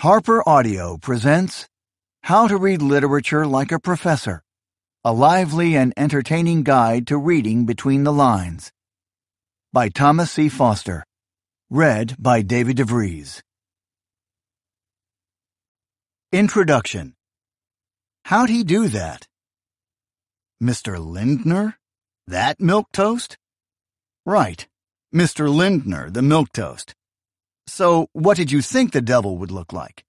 Harper Audio presents How to Read Literature Like a Professor, a lively and entertaining guide to reading between the lines. By Thomas C. Foster. Read by David DeVries. Introduction. How'd he do that? Mr. Lindner? That milquetoast? Right, Mr. Lindner, the milquetoast. So, what did you think the devil would look like?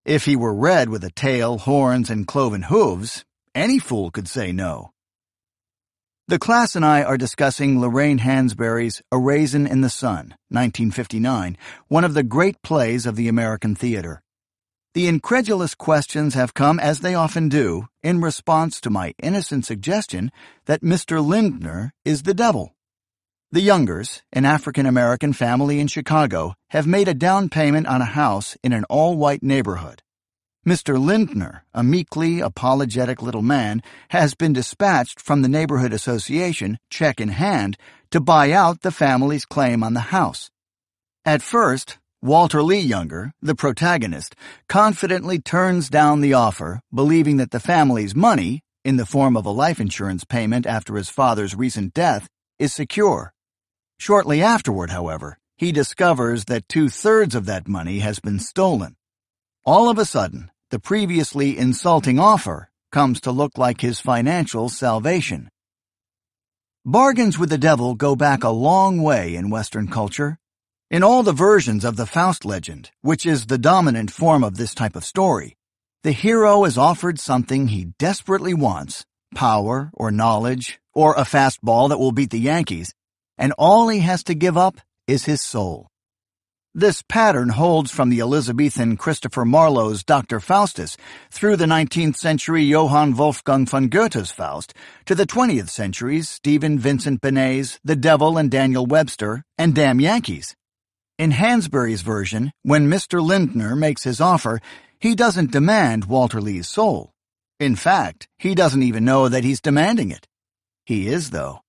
If he were red with a tail, horns, and cloven hooves, any fool could say no. The class and I are discussing Lorraine Hansberry's A Raisin in the Sun, 1959, one of the great plays of the American theater. The incredulous questions have come, as they often do, in response to my innocent suggestion that Mr. Lindner is the devil. The Youngers, an African-American family in Chicago, have made a down payment on a house in an all-white neighborhood. Mr. Lindner, a meekly apologetic little man, has been dispatched from the neighborhood association, check in hand, to buy out the family's claim on the house. At first, Walter Lee Younger, the protagonist, confidently turns down the offer, believing that the family's money, in the form of a life insurance payment after his father's recent death, is secure. Shortly afterward, however, he discovers that 2/3 of that money has been stolen. All of a sudden, the previously insulting offer comes to look like his financial salvation. Bargains with the devil go back a long way in Western culture. In all the versions of the Faust legend, which is the dominant form of this type of story, the hero is offered something he desperately wants, power or knowledge, or a fastball that will beat the Yankees, and all he has to give up is his soul. This pattern holds from the Elizabethan Christopher Marlowe's Dr. Faustus through the 19th century Johann Wolfgang von Goethe's Faust to the 20th century's Stephen Vincent Benet's The Devil and Daniel Webster and Damn Yankees. In Hansberry's version, when Mr. Lindner makes his offer, he doesn't demand Walter Lee's soul. In fact, he doesn't even know that he's demanding it. He is, though.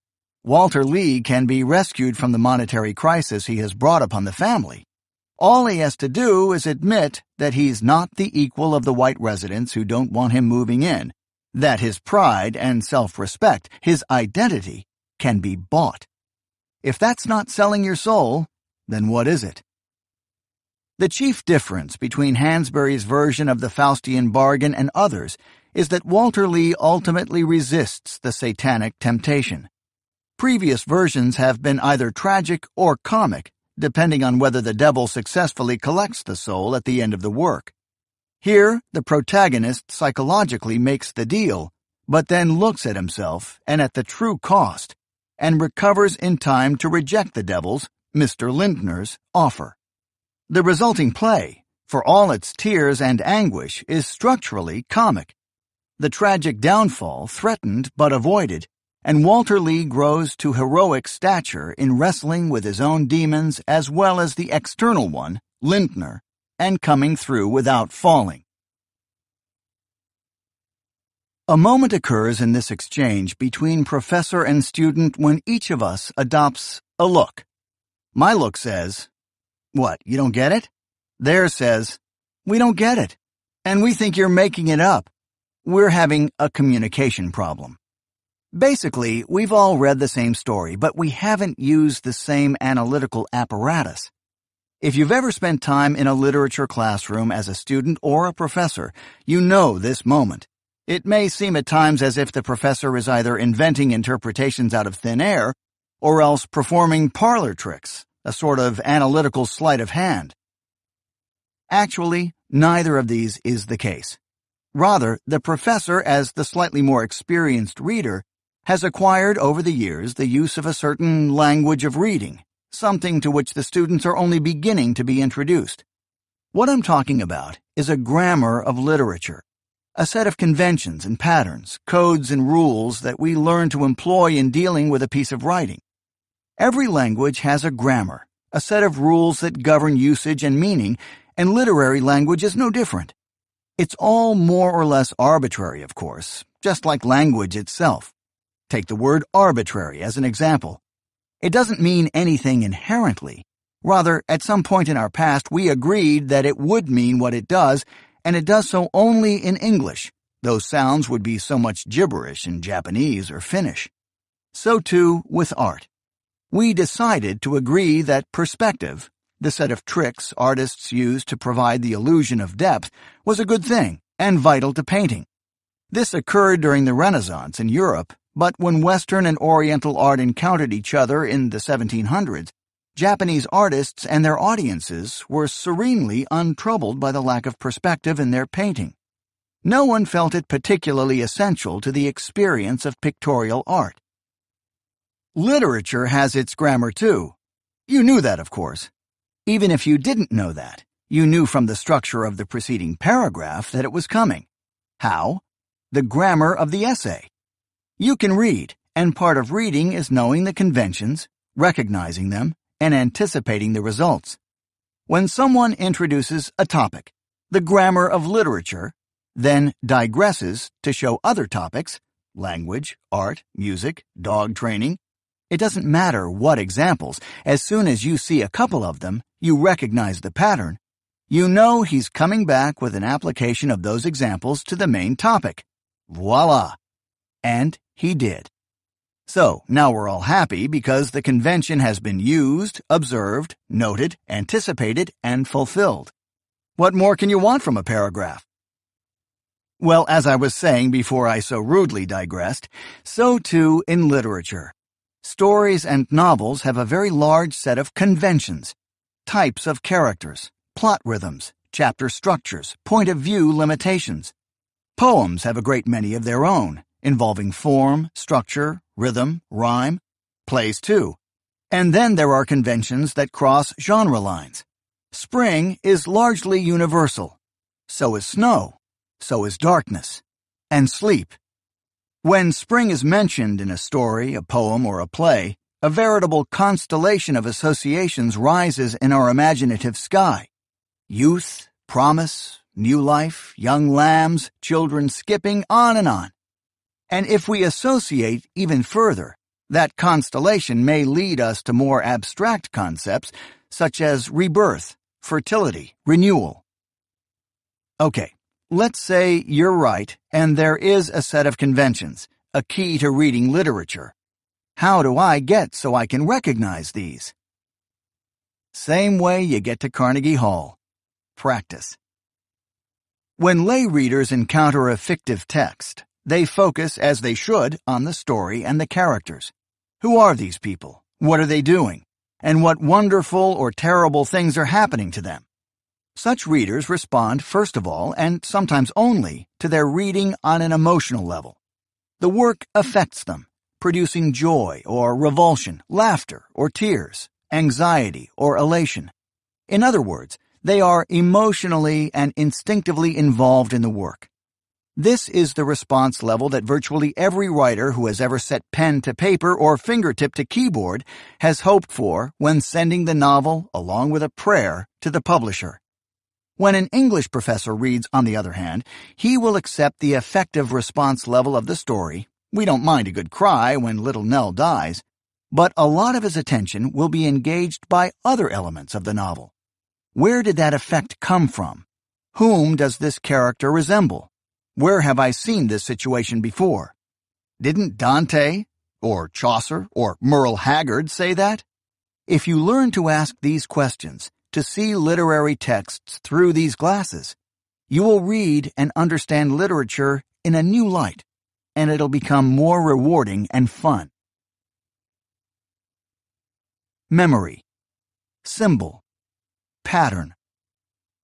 Walter Lee can be rescued from the monetary crisis he has brought upon the family. All he has to do is admit that he's not the equal of the white residents who don't want him moving in, that his pride and self-respect, his identity, can be bought. If that's not selling your soul, then what is it? The chief difference between Hansberry's version of the Faustian bargain and others is that Walter Lee ultimately resists the satanic temptation. Previous versions have been either tragic or comic, depending on whether the devil successfully collects the soul at the end of the work. Here, the protagonist psychologically makes the deal, but then looks at himself and at the true cost, and recovers in time to reject the devil's, Mr. Lindner's, offer. The resulting play, for all its tears and anguish, is structurally comic. The tragic downfall threatened but avoided, and Walter Lee grows to heroic stature in wrestling with his own demons as well as the external one, Lindner, and coming through without falling. A moment occurs in this exchange between professor and student when each of us adopts a look. My look says, "What, you don't get it?" Theirs says, "We don't get it, and we think you're making it up. We're having a communication problem." Basically, we've all read the same story, but we haven't used the same analytical apparatus. If you've ever spent time in a literature classroom as a student or a professor, you know this moment. It may seem at times as if the professor is either inventing interpretations out of thin air or else performing parlor tricks, a sort of analytical sleight of hand. Actually, neither of these is the case. Rather, the professor, as the slightly more experienced reader, has acquired over the years the use of a certain language of reading, something to which the students are only beginning to be introduced. What I'm talking about is a grammar of literature, a set of conventions and patterns, codes and rules that we learn to employ in dealing with a piece of writing. Every language has a grammar, a set of rules that govern usage and meaning, and literary language is no different. It's all more or less arbitrary, of course, just like language itself. Take the word arbitrary as an example. It doesn't mean anything inherently, Rather, at some point in our past, we agreed that it would mean what it does, and it does so only in English. Those sounds would be so much gibberish in Japanese or Finnish. So too with art. We decided to agree that perspective, the set of tricks artists use to provide the illusion of depth, was a good thing and vital to painting. This occurred during the Renaissance in Europe, but when Western and Oriental art encountered each other in the 1700s, Japanese artists and their audiences were serenely untroubled by the lack of perspective in their painting. No one felt it particularly essential to the experience of pictorial art. Literature has its grammar too. You knew that, of course. Even if you didn't know that, you knew from the structure of the preceding paragraph that it was coming. How? The grammar of the essay. You can read, and part of reading is knowing the conventions, recognizing them, and anticipating the results. When someone introduces a topic, the grammar of literature, then digresses to show other topics, language, art, music, dog training, it doesn't matter what examples, as soon as you see a couple of them, you recognize the pattern. You know he's coming back with an application of those examples to the main topic. Voila! And he did. So, now we're all happy because the convention has been used, observed, noted, anticipated, and fulfilled. What more can you want from a paragraph? Well, as I was saying before I so rudely digressed, so too in literature. Stories and novels have a very large set of conventions, types of characters, plot rhythms, chapter structures, point of view limitations. Poems have a great many of their own, involving form, structure, rhythm, rhyme. Plays too. And then there are conventions that cross genre lines. Spring is largely universal. So is snow. So is darkness. And sleep. When spring is mentioned in a story, a poem, or a play, a veritable constellation of associations rises in our imaginative sky. Youth, promise, new life, young lambs, children skipping, on and on. And if we associate even further, that constellation may lead us to more abstract concepts such as rebirth, fertility, renewal. Okay. Let's say you're right, and there is a set of conventions, a key to reading literature. How do I get so I can recognize these? Same way you get to Carnegie Hall. Practice. When lay readers encounter a fictive text, they focus, as they should, on the story and the characters. Who are these people? What are they doing? And what wonderful or terrible things are happening to them? Such readers respond first of all, and sometimes only, to their reading on an emotional level. The work affects them, producing joy or revulsion, laughter or tears, anxiety or elation. In other words, they are emotionally and instinctively involved in the work. This is the response level that virtually every writer who has ever set pen to paper or fingertip to keyboard has hoped for when sending the novel, along with a prayer, to the publisher. When an English professor reads, on the other hand, he will accept the affective response level of the story. We don't mind a good cry when little Nell dies, but a lot of his attention will be engaged by other elements of the novel. Where did that effect come from? Whom does this character resemble? Where have I seen this situation before? Didn't Dante, or Chaucer, or Merle Haggard say that? If you learn to ask these questions, to see literary texts through these glasses, you will read and understand literature in a new light, and it'll become more rewarding and fun. Memory, symbol, pattern.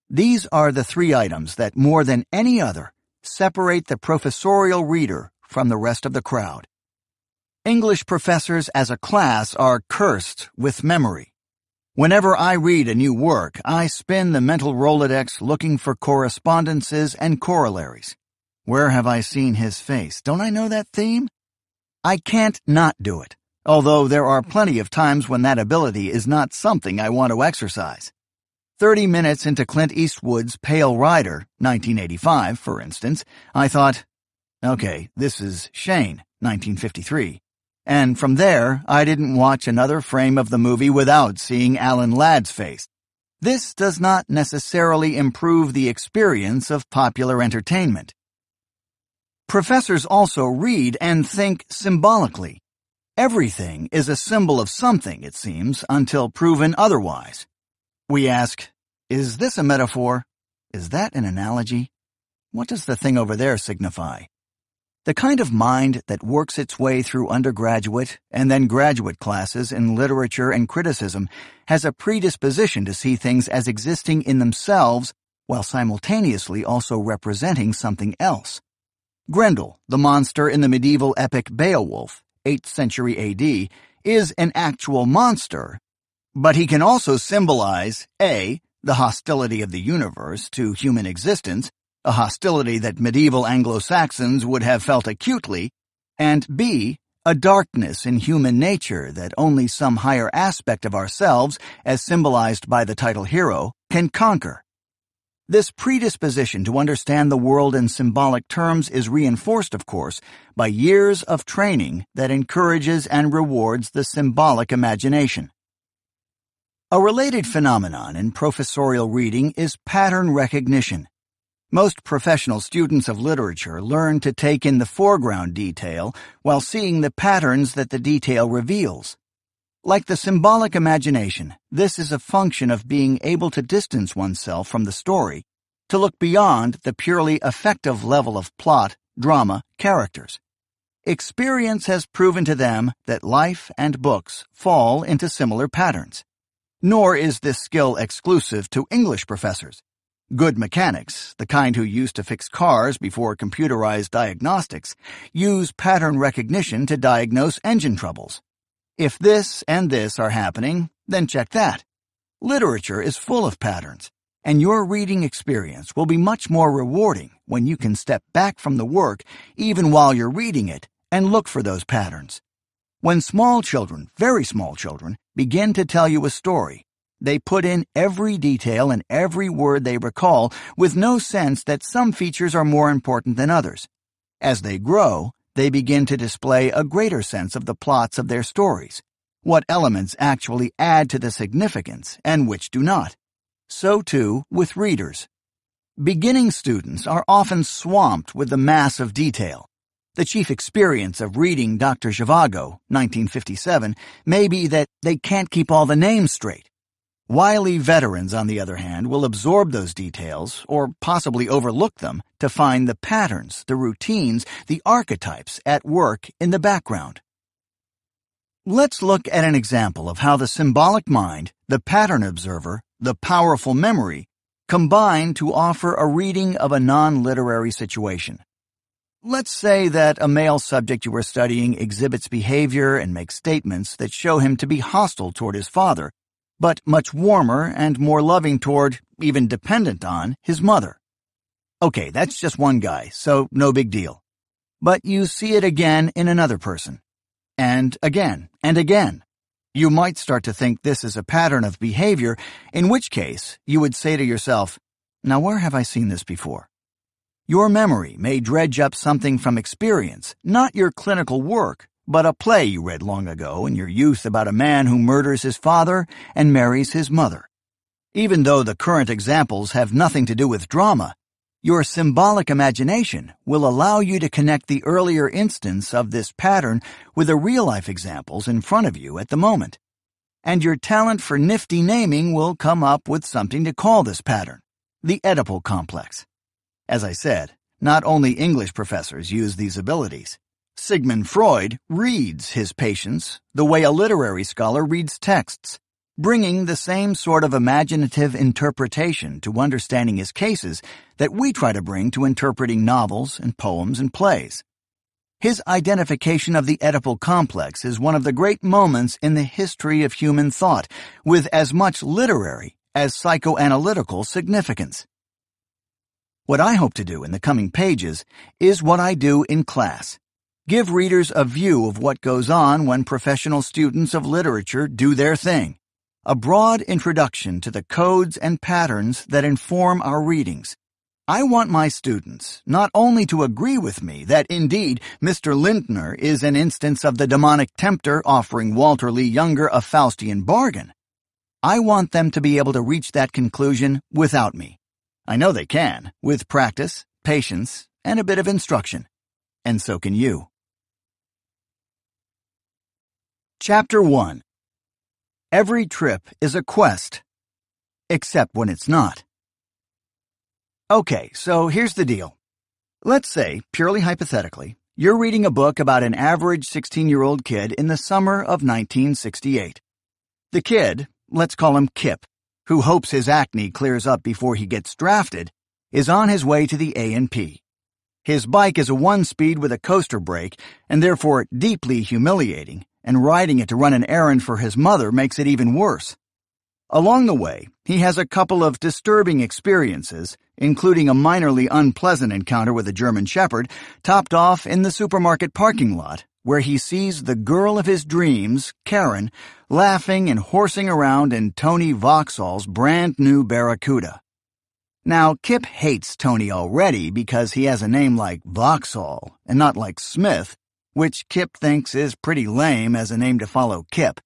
These are the three items that, more than any other, separate the professorial reader from the rest of the crowd. English professors as a class are cursed with memory. Whenever I read a new work, I spin the mental Rolodex looking for correspondences and corollaries. Where have I seen his face? Don't I know that theme? I can't not do it, although there are plenty of times when that ability is not something I want to exercise. 30 minutes into Clint Eastwood's Pale Rider, 1985, for instance, I thought, okay, this is Shane, 1953. And from there, I didn't watch another frame of the movie without seeing Alan Ladd's face. This does not necessarily improve the experience of popular entertainment. Professors also read and think symbolically. Everything is a symbol of something, it seems, until proven otherwise. We ask, is this a metaphor? Is that an analogy? What does the thing over there signify? The kind of mind that works its way through undergraduate and then graduate classes in literature and criticism has a predisposition to see things as existing in themselves while simultaneously also representing something else. Grendel, the monster in the medieval epic Beowulf, 8th century AD, is an actual monster, but he can also symbolize A, the hostility of the universe to human existence, a hostility that medieval Anglo-Saxons would have felt acutely, and B, a darkness in human nature that only some higher aspect of ourselves, as symbolized by the title hero, can conquer. This predisposition to understand the world in symbolic terms is reinforced, of course, by years of training that encourages and rewards the symbolic imagination. A related phenomenon in professorial reading is pattern recognition. Most professional students of literature learn to take in the foreground detail while seeing the patterns that the detail reveals. Like the symbolic imagination, this is a function of being able to distance oneself from the story, to look beyond the purely affective level of plot, drama, characters. Experience has proven to them that life and books fall into similar patterns. Nor is this skill exclusive to English professors. Good mechanics, the kind who used to fix cars before computerized diagnostics, use pattern recognition to diagnose engine troubles. If this and this are happening, then check that. Literature is full of patterns, and your reading experience will be much more rewarding when you can step back from the work even while you're reading it and look for those patterns. When small children, very small children, begin to tell you a story, they put in every detail and every word they recall with no sense that some features are more important than others. As they grow, they begin to display a greater sense of the plots of their stories, what elements actually add to the significance and which do not. So too with readers. Beginning students are often swamped with the mass of detail. The chief experience of reading Dr. Zhivago, 1957, may be that they can't keep all the names straight. Wily veterans, on the other hand, will absorb those details, or possibly overlook them, to find the patterns, the routines, the archetypes at work in the background. Let's look at an example of how the symbolic mind, the pattern observer, the powerful memory, combine to offer a reading of a non-literary situation. Let's say that a male subject you are studying exhibits behavior and makes statements that show him to be hostile toward his father, but much warmer and more loving toward, even dependent on, his mother. Okay, that's just one guy, so no big deal. But you see it again in another person. And again, and again. You might start to think this is a pattern of behavior, in which case you would say to yourself, now where have I seen this before? Your memory may dredge up something from experience, not your clinical work, but a play you read long ago in your youth about a man who murders his father and marries his mother. Even though the current examples have nothing to do with drama, your symbolic imagination will allow you to connect the earlier instance of this pattern with the real-life examples in front of you at the moment. And your talent for nifty naming will come up with something to call this pattern, the Oedipal complex. As I said, not only English professors use these abilities. Sigmund Freud reads his patients the way a literary scholar reads texts, bringing the same sort of imaginative interpretation to understanding his cases that we try to bring to interpreting novels and poems and plays. His identification of the Oedipal complex is one of the great moments in the history of human thought, with as much literary as psychoanalytical significance. What I hope to do in the coming pages is what I do in class. Give readers a view of what goes on when professional students of literature do their thing. A broad introduction to the codes and patterns that inform our readings. I want my students not only to agree with me that indeed Mr. Lindner is an instance of the demonic tempter offering Walter Lee Younger a Faustian bargain. I want them to be able to reach that conclusion without me. I know they can, with practice, patience, and a bit of instruction. And so can you. Chapter 1. Every trip is a quest, except when it's not. Okay, so here's the deal. Let's say, purely hypothetically, you're reading a book about an average 16-year-old kid in the summer of 1968. The kid, let's call him Kip, who hopes his acne clears up before he gets drafted, is on his way to the A&P. His bike is a 1-speed with a coaster brake, and therefore deeply humiliating, and riding it to run an errand for his mother makes it even worse. Along the way, he has a couple of disturbing experiences, including a minorly unpleasant encounter with a German Shepherd, topped off in the supermarket parking lot, where he sees the girl of his dreams, Karen, laughing and horsing around in Tony Vauxhall's brand-new Barracuda. Now, Kip hates Tony already because he has a name like Vauxhall and not like Smith, which Kip thinks is pretty lame as a name to follow Kip.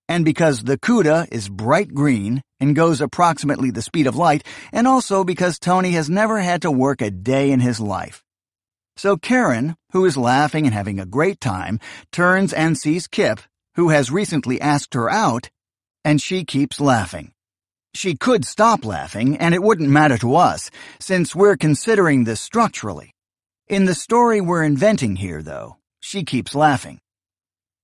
And because the Cuda is bright green and goes approximately the speed of light, and also because Tony has never had to work a day in his life. So Karen, who is laughing and having a great time, turns and sees Kip, who has recently asked her out, and she keeps laughing. She could stop laughing, and it wouldn't matter to us, since we're considering this structurally. In the story we're inventing here, though, she keeps laughing.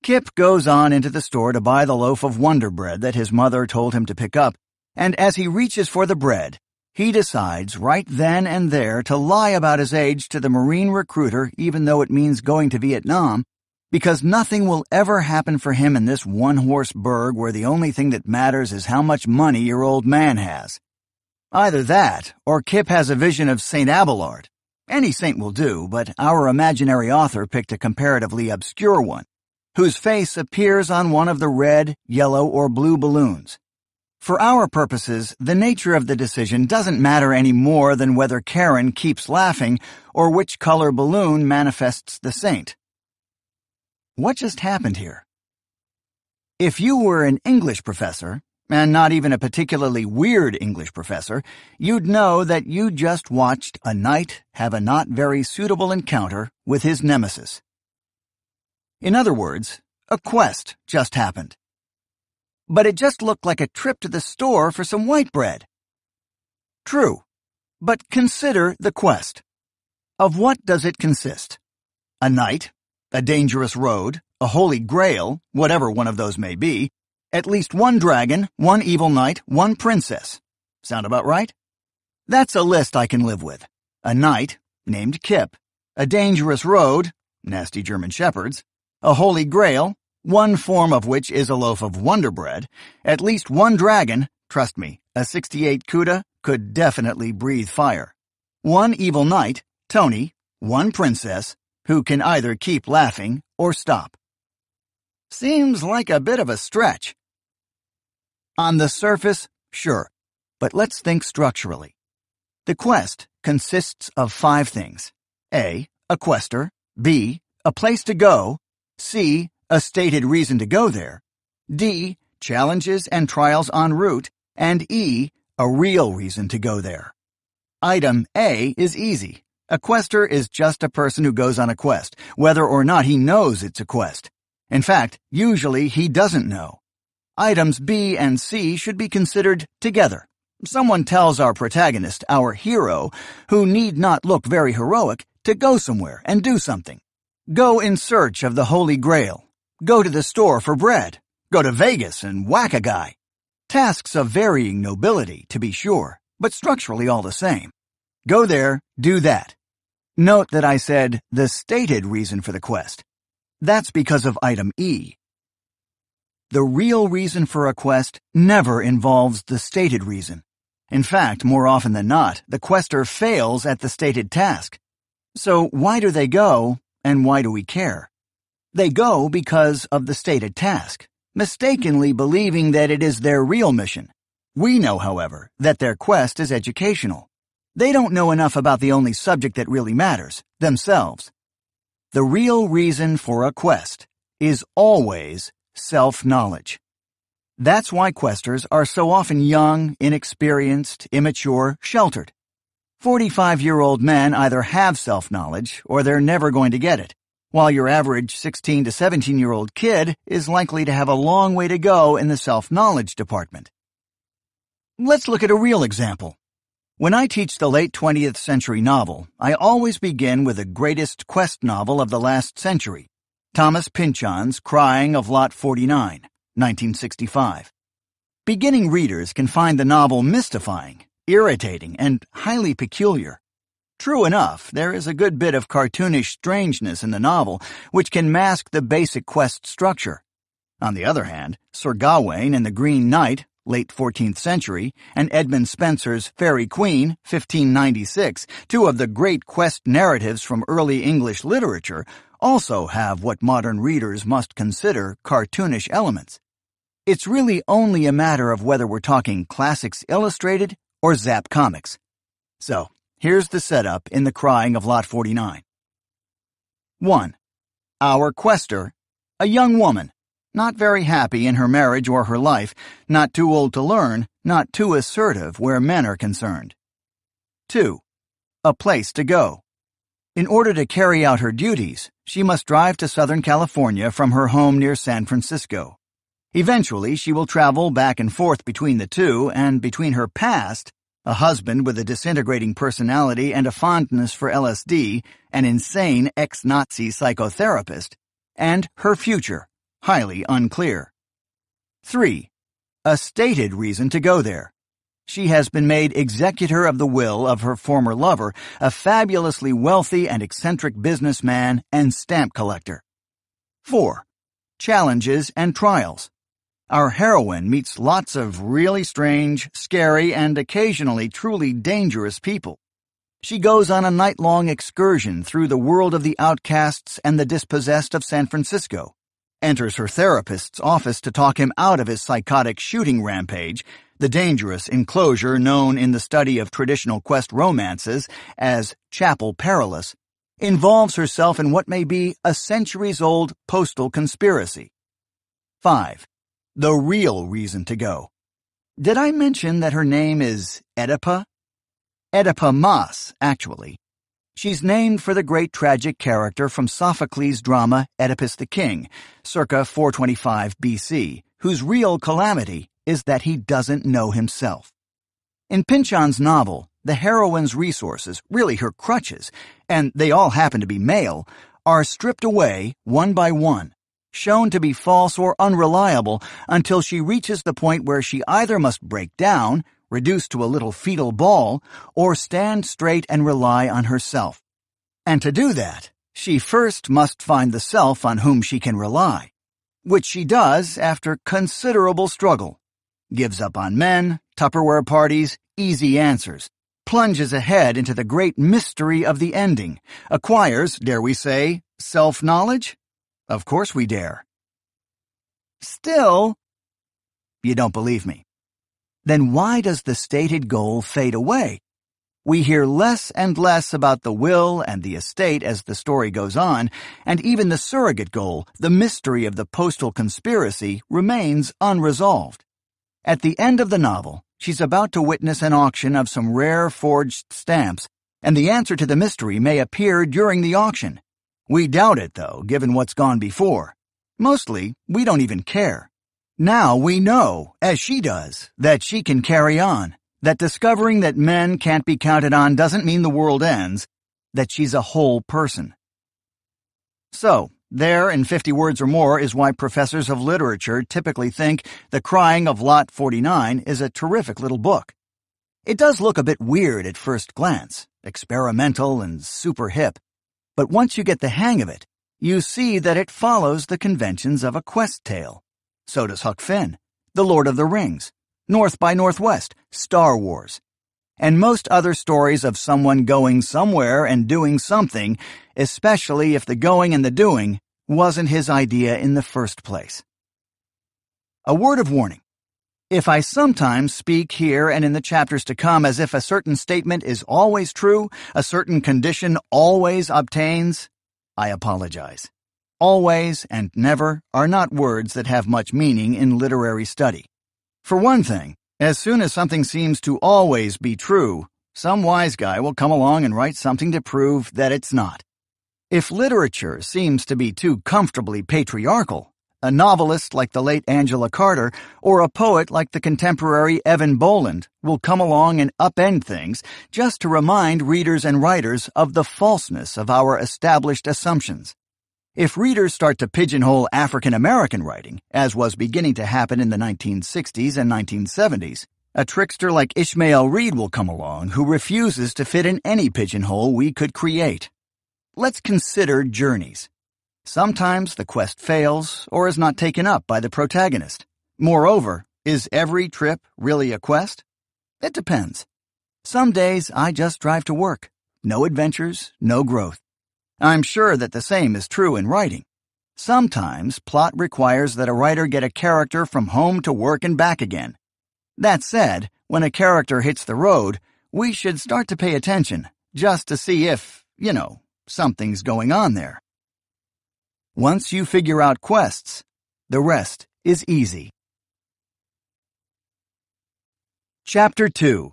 Kip goes on into the store to buy the loaf of Wonder Bread that his mother told him to pick up, and as he reaches for the bread, he decides right then and there to lie about his age to the Marine recruiter even though it means going to Vietnam, because nothing will ever happen for him in this one-horse burg where the only thing that matters is how much money your old man has. Either that, or Kip has a vision of St. Abelard. Any saint will do, but our imaginary author picked a comparatively obscure one, whose face appears on one of the red, yellow, or blue balloons. For our purposes, the nature of the decision doesn't matter any more than whether Karen keeps laughing or which color balloon manifests the saint. What just happened here? If you were an English professor, and not even a particularly weird English professor, you'd know that you just watched a knight have a not very suitable encounter with his nemesis. In other words, a quest just happened. But it just looked like a trip to the store for some white bread. True, but consider the quest. Of what does it consist? A knight, a dangerous road, a holy grail, whatever one of those may be, at least one dragon, one evil knight, one princess. Sound about right? That's a list I can live with. A knight, named Kip, a dangerous road, nasty German shepherds, a holy grail, one form of which is a loaf of Wonder Bread, at least one dragon, trust me, a 68 Cuda could definitely breathe fire, one evil knight, Tony, one princess, who can either keep laughing or stop. Seems like a bit of a stretch. On the surface, sure, but let's think structurally. The quest consists of 5 things. A quester, B, a place to go, C, a stated reason to go there, D, challenges and trials en route, and E, a real reason to go there. Item A is easy. A quester is just a person who goes on a quest, whether or not he knows it's a quest. In fact, usually he doesn't know. Items B and C should be considered together. Someone tells our protagonist, our hero, who need not look very heroic, to go somewhere and do something. Go in search of the Holy Grail. Go to the store for bread. Go to Vegas and whack a guy. Tasks of varying nobility, to be sure, but structurally all the same. Go there, do that. Note that I said the stated reason for the quest. That's because of item E. The real reason for a quest never involves the stated reason. In fact, more often than not, the quester fails at the stated task. So why do they go, and why do we care? They go because of the stated task, mistakenly believing that it is their real mission. We know, however, that their quest is educational. They don't know enough about the only subject that really matters, themselves. The real reason for a quest is always self-knowledge. That's why questers are so often young, inexperienced, immature, sheltered. 45-year-old men either have self-knowledge or they're never going to get it, while your average 16 to 17-year-old kid is likely to have a long way to go in the self-knowledge department. Let's look at a real example. When I teach the late 20th century novel, I always begin with the greatest quest novel of the last century, Thomas Pynchon's Crying of Lot 49, 1965. Beginning readers can find the novel mystifying, irritating, and highly peculiar. True enough, there is a good bit of cartoonish strangeness in the novel, which can mask the basic quest structure. On the other hand, Sir Gawain and the Green Knight, late 14th century, and Edmund Spenser's Faerie Queene, 1596, two of the great quest narratives from early English literature, also have what modern readers must consider cartoonish elements. It's really only a matter of whether we're talking Classics Illustrated or Zap Comics. So, here's the setup in The Crying of Lot 49. 1. Our quester, a young woman, not very happy in her marriage or her life, not too old to learn, not too assertive where men are concerned. 2. A place to go. In order to carry out her duties, she must drive to Southern California from her home near San Francisco. Eventually, she will travel back and forth between the two and between her past, a husband with a disintegrating personality and a fondness for LSD, an insane ex-Nazi psychotherapist, and her future, highly unclear. 3. A stated reason to go there. She has been made executor of the will of her former lover, a fabulously wealthy and eccentric businessman and stamp collector. 4. Challenges and trials. Our heroine meets lots of really strange, scary, and occasionally truly dangerous people. She goes on a night-long excursion through the world of the outcasts and the dispossessed of San Francisco, enters her therapist's office to talk him out of his psychotic shooting rampage, the dangerous enclosure known in the study of traditional quest romances as Chapel Perilous, involves herself in what may be a centuries-old postal conspiracy. 5. The real reason to go. Did I mention that her name is Oedipa? Oedipa Maas, actually. She's named for the great tragic character from Sophocles' drama Oedipus the King, circa 425 BC, whose real calamity is that he doesn't know himself. In Pynchon's novel, the heroine's resources, really her crutches, and they all happen to be male, are stripped away one by one, shown to be false or unreliable until she reaches the point where she either must break down, reduced to a little fetal ball, or stand straight and rely on herself. And to do that, she first must find the self on whom she can rely, which she does after considerable struggle. Gives up on men, Tupperware parties, easy answers, plunges ahead into the great mystery of the ending, acquires, dare we say, self-knowledge? Of course we dare. Still, you don't believe me. Then why does the stated goal fade away? We hear less and less about the will and the estate as the story goes on, and even the surrogate goal, the mystery of the postal conspiracy, remains unresolved. At the end of the novel, she's about to witness an auction of some rare forged stamps, and the answer to the mystery may appear during the auction. We doubt it, though, given what's gone before. Mostly, we don't even care. Now we know, as she does, that she can carry on, that discovering that men can't be counted on doesn't mean the world ends, that she's a whole person. So, there in 50 words or more is why professors of literature typically think The Crying of Lot 49 is a terrific little book. It does look a bit weird at first glance, experimental and super hip, but once you get the hang of it, you see that it follows the conventions of a quest tale. So does Huck Finn, The Lord of the Rings, North by Northwest, Star Wars, and most other stories of someone going somewhere and doing something, especially if the going and the doing wasn't his idea in the first place. A word of warning. If I sometimes speak here and in the chapters to come as if a certain statement is always true, a certain condition always obtains, I apologize. Always and never are not words that have much meaning in literary study. For one thing, as soon as something seems to always be true, some wise guy will come along and write something to prove that it's not. If literature seems to be too comfortably patriarchal, a novelist like the late Angela Carter or a poet like the contemporary Evan Boland will come along and upend things just to remind readers and writers of the falseness of our established assumptions. If readers start to pigeonhole African American writing, as was beginning to happen in the 1960s and 1970s, a trickster like Ishmael Reed will come along who refuses to fit in any pigeonhole we could create. Let's consider journeys. Sometimes the quest fails or is not taken up by the protagonist. Moreover, is every trip really a quest? It depends. Some days I just drive to work. No adventures, no growth. I'm sure that the same is true in writing. Sometimes plot requires that a writer get a character from home to work and back again. That said, when a character hits the road, we should start to pay attention, just to see if, something's going on there. Once you figure out quests, the rest is easy. Chapter 2.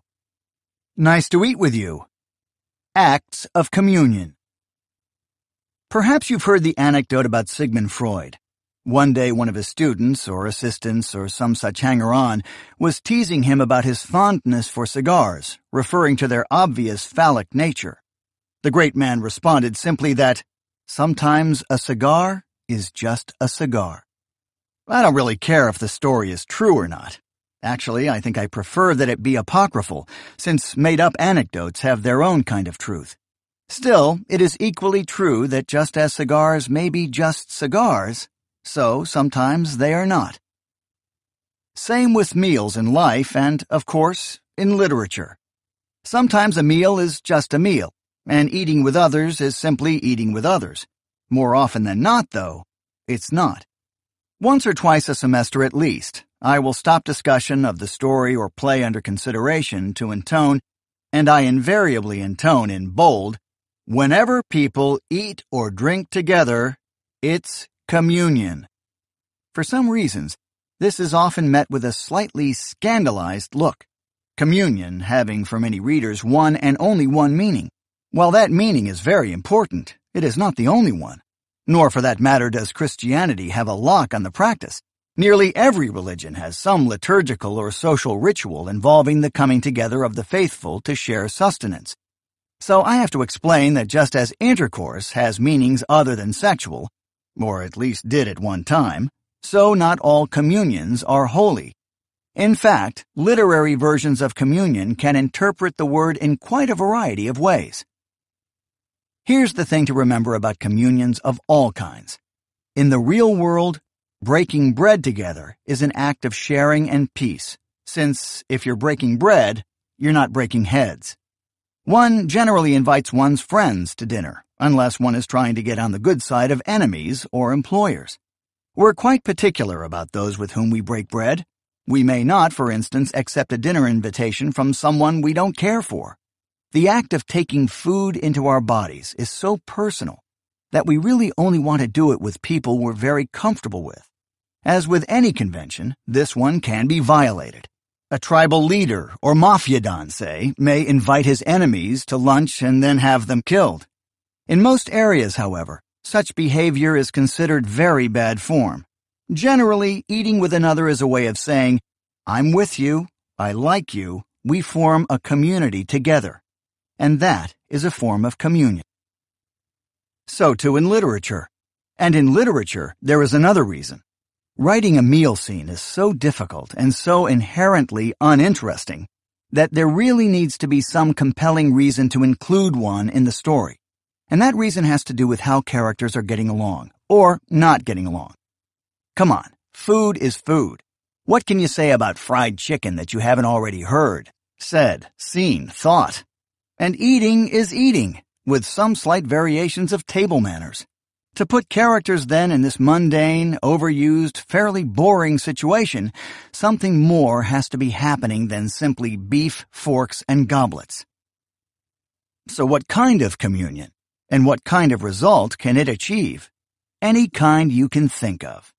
Nice to eat with you. Acts of Communion. Perhaps you've heard the anecdote about Sigmund Freud. One day one of his students or assistants or some such hanger-on was teasing him about his fondness for cigars, referring to their obvious phallic nature. The great man responded simply that sometimes a cigar is just a cigar. I don't really care if the story is true or not. Actually, I think I prefer that it be apocryphal, since made-up anecdotes have their own kind of truth. Still, it is equally true that just as cigars may be just cigars, so sometimes they are not. Same with meals in life and, of course, in literature. Sometimes a meal is just a meal, and eating with others is simply eating with others. More often than not, though, it's not. Once or twice a semester at least, I will stop discussion of the story or play under consideration to intone, and I invariably intone in bold, whenever people eat or drink together, it's communion. For some reasons, this is often met with a slightly scandalized look, communion having for many readers one and only one meaning. While that meaning is very important, it is not the only one. Nor for that matter does Christianity have a lock on the practice. Nearly every religion has some liturgical or social ritual involving the coming together of the faithful to share sustenance. So I have to explain that just as intercourse has meanings other than sexual, or at least did at one time, so not all communions are holy. In fact, literary versions of communion can interpret the word in quite a variety of ways. Here's the thing to remember about communions of all kinds. In the real world, breaking bread together is an act of sharing and peace, since if you're breaking bread, you're not breaking heads. One generally invites one's friends to dinner, unless one is trying to get on the good side of enemies or employers. We're quite particular about those with whom we break bread. We may not, for instance, accept a dinner invitation from someone we don't care for. The act of taking food into our bodies is so personal that we really only want to do it with people we're very comfortable with. As with any convention, this one can be violated. A tribal leader or mafia don, say, may invite his enemies to lunch and then have them killed. In most areas, however, such behavior is considered very bad form. Generally, eating with another is a way of saying, I'm with you, I like you, we form a community together. And that is a form of communion. So too in literature. And in literature, there is another reason. Writing a meal scene is so difficult and so inherently uninteresting that there really needs to be some compelling reason to include one in the story. And that reason has to do with how characters are getting along, or not getting along. Come on, food is food. What can you say about fried chicken that you haven't already heard, said, seen, thought? And eating is eating, with some slight variations of table manners. To put characters then in this mundane, overused, fairly boring situation, something more has to be happening than simply beef, forks, and goblets. So what kind of communion? And what kind of result can it achieve? Any kind you can think of.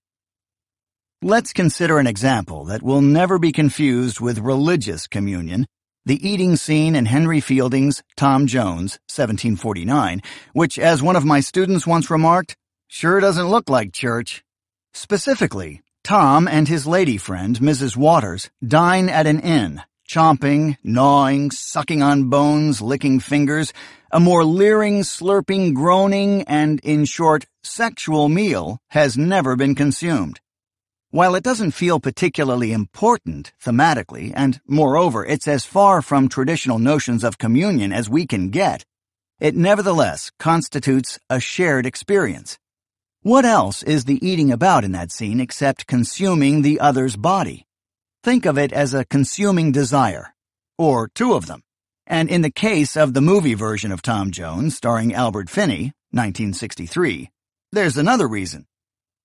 Let's consider an example that will never be confused with religious communion, the eating scene in Henry Fielding's Tom Jones, 1749, which, as one of my students once remarked, sure doesn't look like church. Specifically, Tom and his lady friend, Mrs. Waters, dine at an inn, chomping, gnawing, sucking on bones, licking fingers, a more leering, slurping, groaning, and, in short, sexual meal has never been consumed. While it doesn't feel particularly important thematically, and moreover it's as far from traditional notions of communion as we can get, it nevertheless constitutes a shared experience. What else is the eating about in that scene except consuming the other's body? Think of it as a consuming desire, or two of them. And in the case of the movie version of Tom Jones starring Albert Finney, 1963, there's another reason.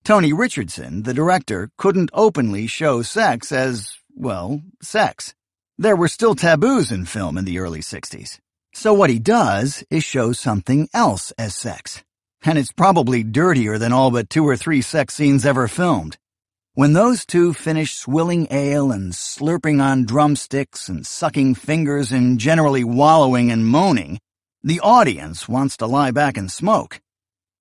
Tony Richardson, the director, couldn't openly show sex as, well, sex. There were still taboos in film in the early 60s. So what he does is show something else as sex. And it's probably dirtier than all but 2 or 3 sex scenes ever filmed. When those two finish swilling ale and slurping on drumsticks and sucking fingers and generally wallowing and moaning, the audience wants to lie back and smoke.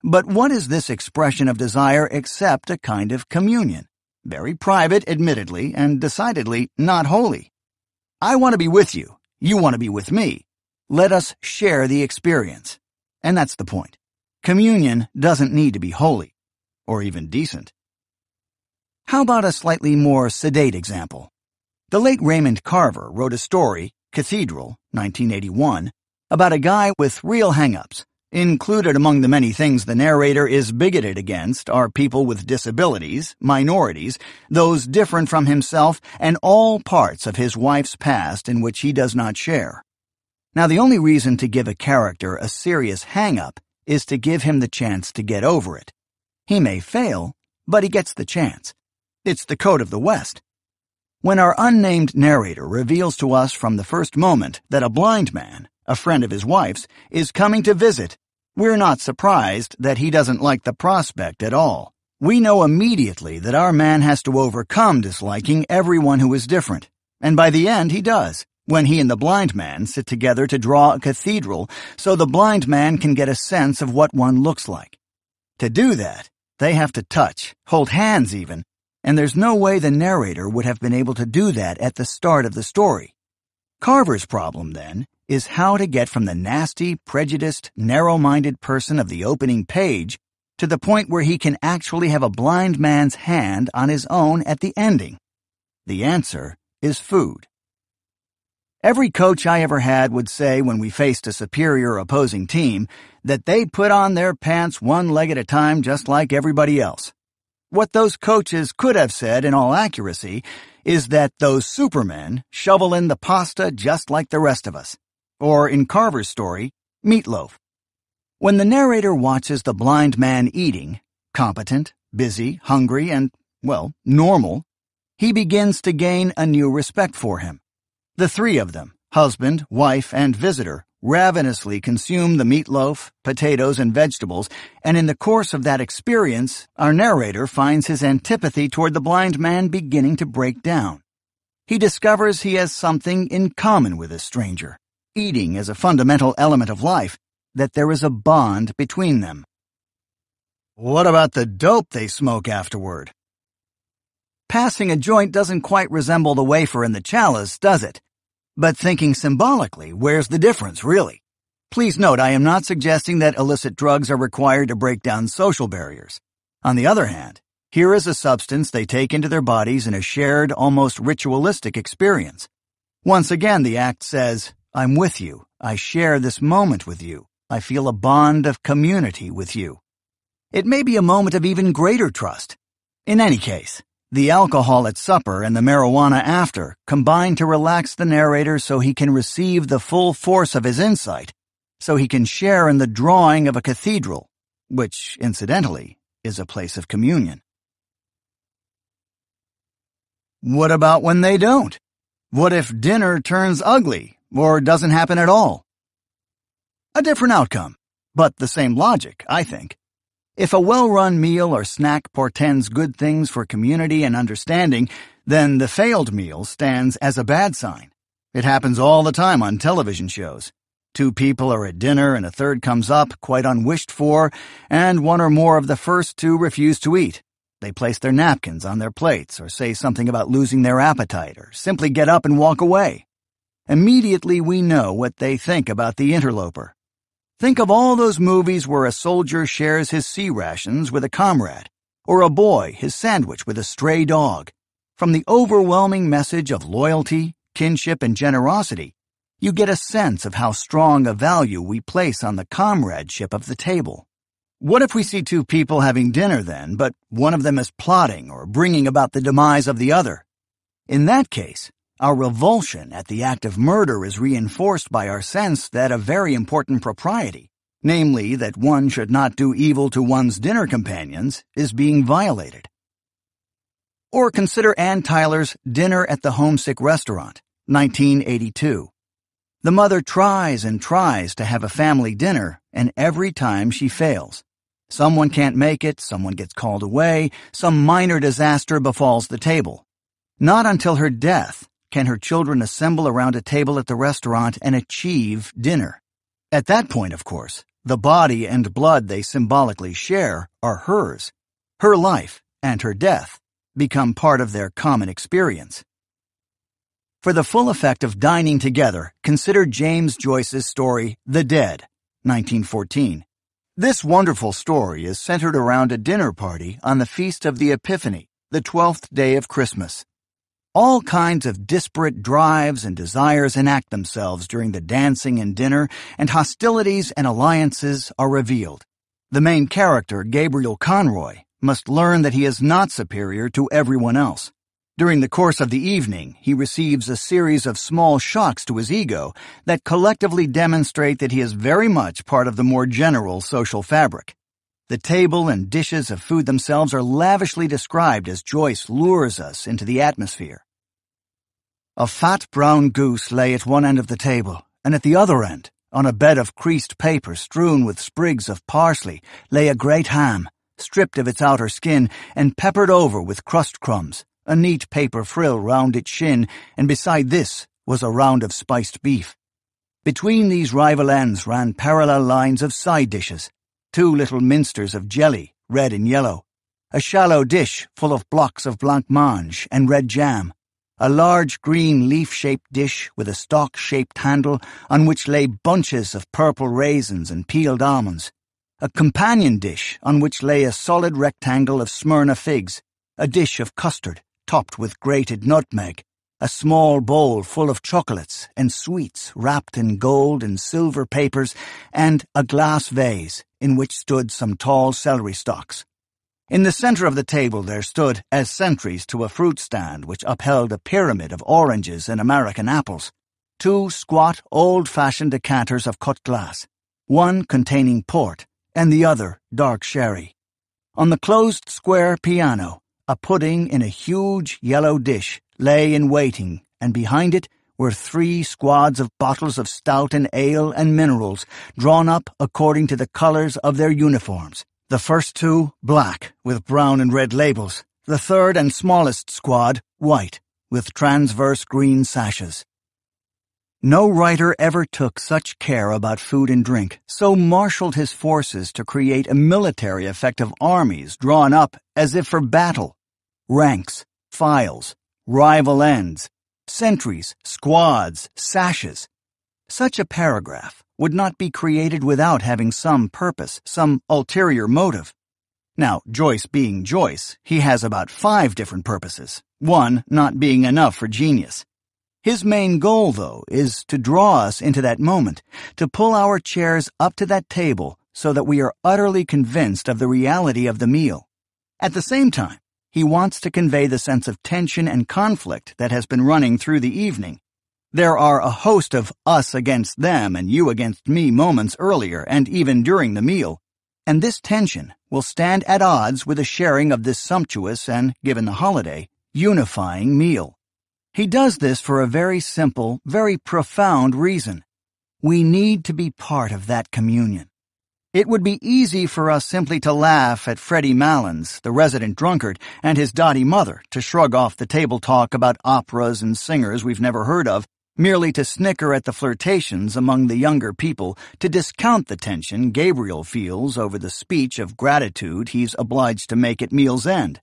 But what is this expression of desire except a kind of communion? Very private, admittedly, and decidedly not holy. I want to be with you. You want to be with me. Let us share the experience. And that's the point. Communion doesn't need to be holy, or even decent. How about a slightly more sedate example? The late Raymond Carver wrote a story, Cathedral, 1981, about a guy with real hang-ups. Included among the many things the narrator is bigoted against are people with disabilities, minorities, those different from himself, and all parts of his wife's past in which he does not share. Now, the only reason to give a character a serious hang-up is to give him the chance to get over it. He may fail, but he gets the chance. It's the code of the West. When our unnamed narrator reveals to us from the first moment that a blind man, a friend of his wife's, is coming to visit, we're not surprised that he doesn't like the prospect at all. We know immediately that our man has to overcome disliking everyone who is different, and by the end he does, when he and the blind man sit together to draw a cathedral so the blind man can get a sense of what one looks like. To do that, they have to touch, hold hands even, and there's no way the narrator would have been able to do that at the start of the story. Carver's problem, then, is how to get from the nasty, prejudiced, narrow-minded person of the opening page to the point where he can actually have a blind man's hand on his own at the ending. The answer is food. Every coach I ever had would say when we faced a superior opposing team that they put on their pants one leg at a time just like everybody else. What those coaches could have said in all accuracy is that those supermen shovel in the pasta just like the rest of us. Or, in Carver's story, meatloaf. When the narrator watches the blind man eating, competent, busy, hungry, and, well, normal, he begins to gain a new respect for him. The three of them, husband, wife, and visitor, ravenously consume the meatloaf, potatoes, and vegetables, and in the course of that experience, our narrator finds his antipathy toward the blind man beginning to break down. He discovers he has something in common with this stranger. Eating as a fundamental element of life, that there is a bond between them. What about the dope they smoke afterward? Passing a joint doesn't quite resemble the wafer in the chalice, does it? But thinking symbolically, where's the difference, really? Please note, I am not suggesting that illicit drugs are required to break down social barriers. On the other hand, here is a substance they take into their bodies in a shared, almost ritualistic experience. Once again, the act says, I'm with you. I share this moment with you. I feel a bond of community with you. It may be a moment of even greater trust. In any case, the alcohol at supper and the marijuana after combine to relax the narrator so he can receive the full force of his insight, so he can share in the drawing of a cathedral, which, incidentally, is a place of communion. What about when they don't? What if dinner turns ugly or doesn't happen at all? A different outcome, but the same logic, I think. If a well-run meal or snack portends good things for community and understanding, then the failed meal stands as a bad sign. It happens all the time on television shows. Two people are at dinner and a third comes up, quite unwished for, and one or more of the first two refuse to eat. They place their napkins on their plates or say something about losing their appetite or simply get up and walk away. Immediately we know what they think about the interloper. Think of all those movies where a soldier shares his sea rations with a comrade, or a boy his sandwich with a stray dog. From the overwhelming message of loyalty, kinship, and generosity, you get a sense of how strong a value we place on the comradeship of the table. What if we see two people having dinner then, but one of them is plotting or bringing about the demise of the other? In that case, our revulsion at the act of murder is reinforced by our sense that a very important propriety, namely that one should not do evil to one's dinner companions, is being violated. Or consider Ann Tyler's Dinner at the Homesick Restaurant, 1982. The mother tries and tries to have a family dinner, and every time she fails. Someone can't make it, someone gets called away, some minor disaster befalls the table. Not until her death can her children assemble around a table at the restaurant and achieve dinner. At that point, of course, the body and blood they symbolically share are hers. Her life and her death become part of their common experience. For the full effect of dining together, consider James Joyce's story, The Dead, 1914. This wonderful story is centered around a dinner party on the Feast of the Epiphany, the 12th day of Christmas. All kinds of disparate drives and desires enact themselves during the dancing and dinner, and hostilities and alliances are revealed. The main character, Gabriel Conroy, must learn that he is not superior to everyone else. During the course of the evening, he receives a series of small shocks to his ego that collectively demonstrate that he is very much part of the more general social fabric. The table and dishes of food themselves are lavishly described as Joyce lures us into the atmosphere. A fat brown goose lay at one end of the table, and at the other end, on a bed of creased paper strewn with sprigs of parsley, lay a great ham, stripped of its outer skin and peppered over with crust crumbs, a neat paper frill round its shin, and beside this was a round of spiced beef. Between these rival ends ran parallel lines of side dishes, 2 little minsters of jelly, red and yellow, a shallow dish full of blocks of blancmange and red jam, a large green leaf-shaped dish with a stalk-shaped handle on which lay bunches of purple raisins and peeled almonds, a companion dish on which lay a solid rectangle of Smyrna figs, a dish of custard topped with grated nutmeg, a small bowl full of chocolates and sweets wrapped in gold and silver papers, and a glass vase in which stood some tall celery stalks. In the center of the table there stood, as sentries to a fruit stand which upheld a pyramid of oranges and American apples, 2 squat, old-fashioned decanters of cut glass, one containing port and the other dark sherry. On the closed square piano, a pudding in a huge yellow dish lay in waiting, and behind it were 3 squads of bottles of stout and ale and minerals, drawn up according to the colors of their uniforms. The first 2, black, with brown and red labels. The third and smallest squad, white, with transverse green sashes. No writer ever took such care about food and drink, so marshaled his forces to create a military effect of armies drawn up as if for battle. Ranks, files, rival ends, sentries, squads, sashes. Such a paragraph would not be created without having some purpose, some ulterior motive. Now, Joyce being Joyce, he has about 5 different purposes, one not being enough for genius. His main goal, though, is to draw us into that moment, to pull our chairs up to that table so that we are utterly convinced of the reality of the meal. At the same time, he wants to convey the sense of tension and conflict that has been running through the evening. There are a host of us against them and you against me moments earlier and even during the meal. And this tension will stand at odds with the sharing of this sumptuous and, given the holiday, unifying meal. He does this for a very simple, very profound reason. We need to be part of that communion. It would be easy for us simply to laugh at Freddie Malins, the resident drunkard, and his dotty mother, to shrug off the table talk about operas and singers we've never heard of, merely to snicker at the flirtations among the younger people, to discount the tension Gabriel feels over the speech of gratitude he's obliged to make at meal's end.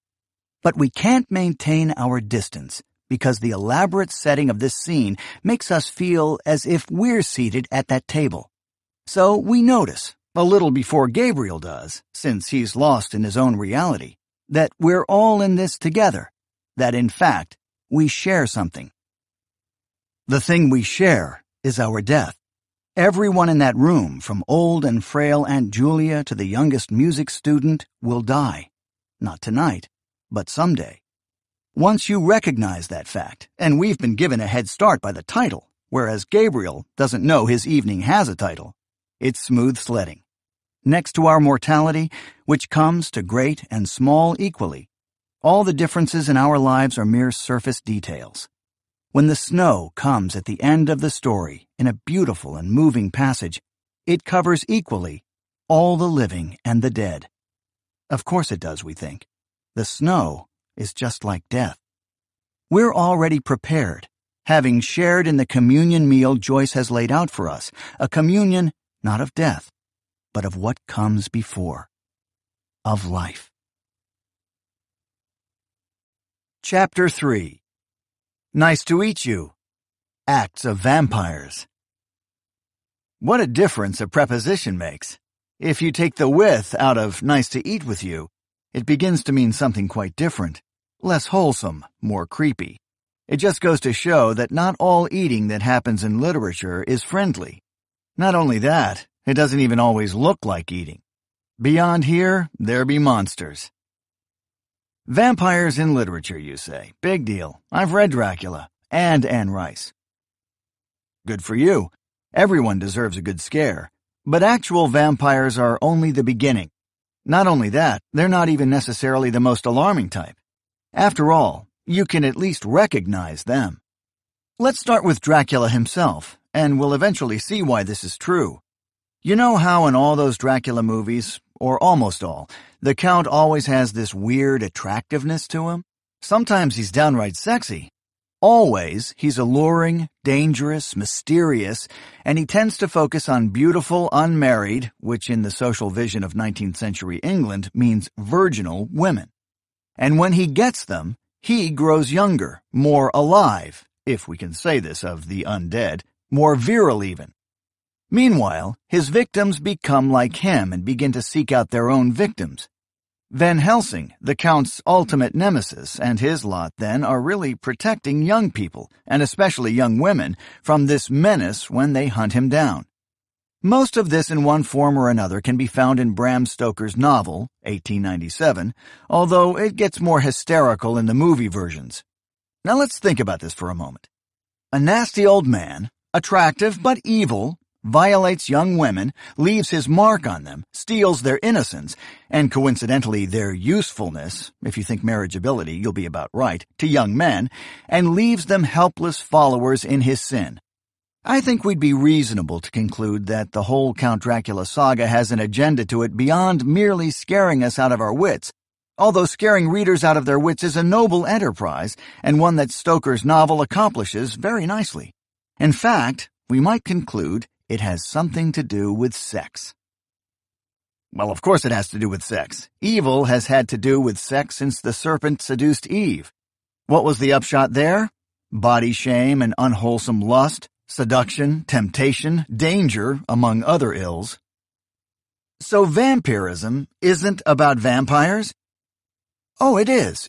But we can't maintain our distance, because the elaborate setting of this scene makes us feel as if we're seated at that table. So we notice, a little before Gabriel does, since he's lost in his own reality, that we're all in this together, that in fact, we share something. The thing we share is our death. Everyone in that room, from old and frail Aunt Julia to the youngest music student, will die. Not tonight, but someday. Once you recognize that fact, and we've been given a head start by the title, whereas Gabriel doesn't know his evening has a title, it's smooth sledding. Next to our mortality, which comes to great and small equally, all the differences in our lives are mere surface details. When the snow comes at the end of the story in a beautiful and moving passage, it covers equally all the living and the dead. Of course it does, we think. The snow is just like death. We're already prepared, having shared in the communion meal Joyce has laid out for us, a communion not of death, but of what comes before, of life. Chapter 3. Nice to eat you. Acts of Vampires. What a difference a preposition makes. If you take the with out of nice to eat with you, it begins to mean something quite different. Less wholesome, more creepy. It just goes to show that not all eating that happens in literature is friendly. Not only that, it doesn't even always look like eating. Beyond here, there be monsters. Vampires in literature, you say. Big deal. I've read Dracula and Anne Rice. Good for you. Everyone deserves a good scare. But actual vampires are only the beginning. Not only that, they're not even necessarily the most alarming type. After all, you can at least recognize them. Let's start with Dracula himself, and we'll eventually see why this is true. You know how in all those Dracula movies, or almost all, the Count always has this weird attractiveness to him? Sometimes he's downright sexy. Always, he's alluring, dangerous, mysterious, and he tends to focus on beautiful, unmarried, which in the social vision of 19th century England means virginal women. And when he gets them, he grows younger, more alive, if we can say this of the undead, more virile even. Meanwhile, his victims become like him and begin to seek out their own victims. Van Helsing, the Count's ultimate nemesis, and his lot then are really protecting young people, and especially young women, from this menace when they hunt him down. Most of this in one form or another can be found in Bram Stoker's novel, 1897, although it gets more hysterical in the movie versions. Now let's think about this for a moment. A nasty old man, attractive but evil, violates young women, leaves his mark on them, steals their innocence, and coincidentally their usefulness, if you think marriageability, you'll be about right, to young men, and leaves them helpless followers in his sin. I think we'd be reasonable to conclude that the whole Count Dracula saga has an agenda to it beyond merely scaring us out of our wits, although scaring readers out of their wits is a noble enterprise and one that Stoker's novel accomplishes very nicely. In fact, we might conclude it has something to do with sex. Well, of course it has to do with sex. Evil has had to do with sex since the serpent seduced Eve. What was the upshot there? Body shame and unwholesome lust, seduction, temptation, danger, among other ills. So vampirism isn't about vampires? Oh, it is.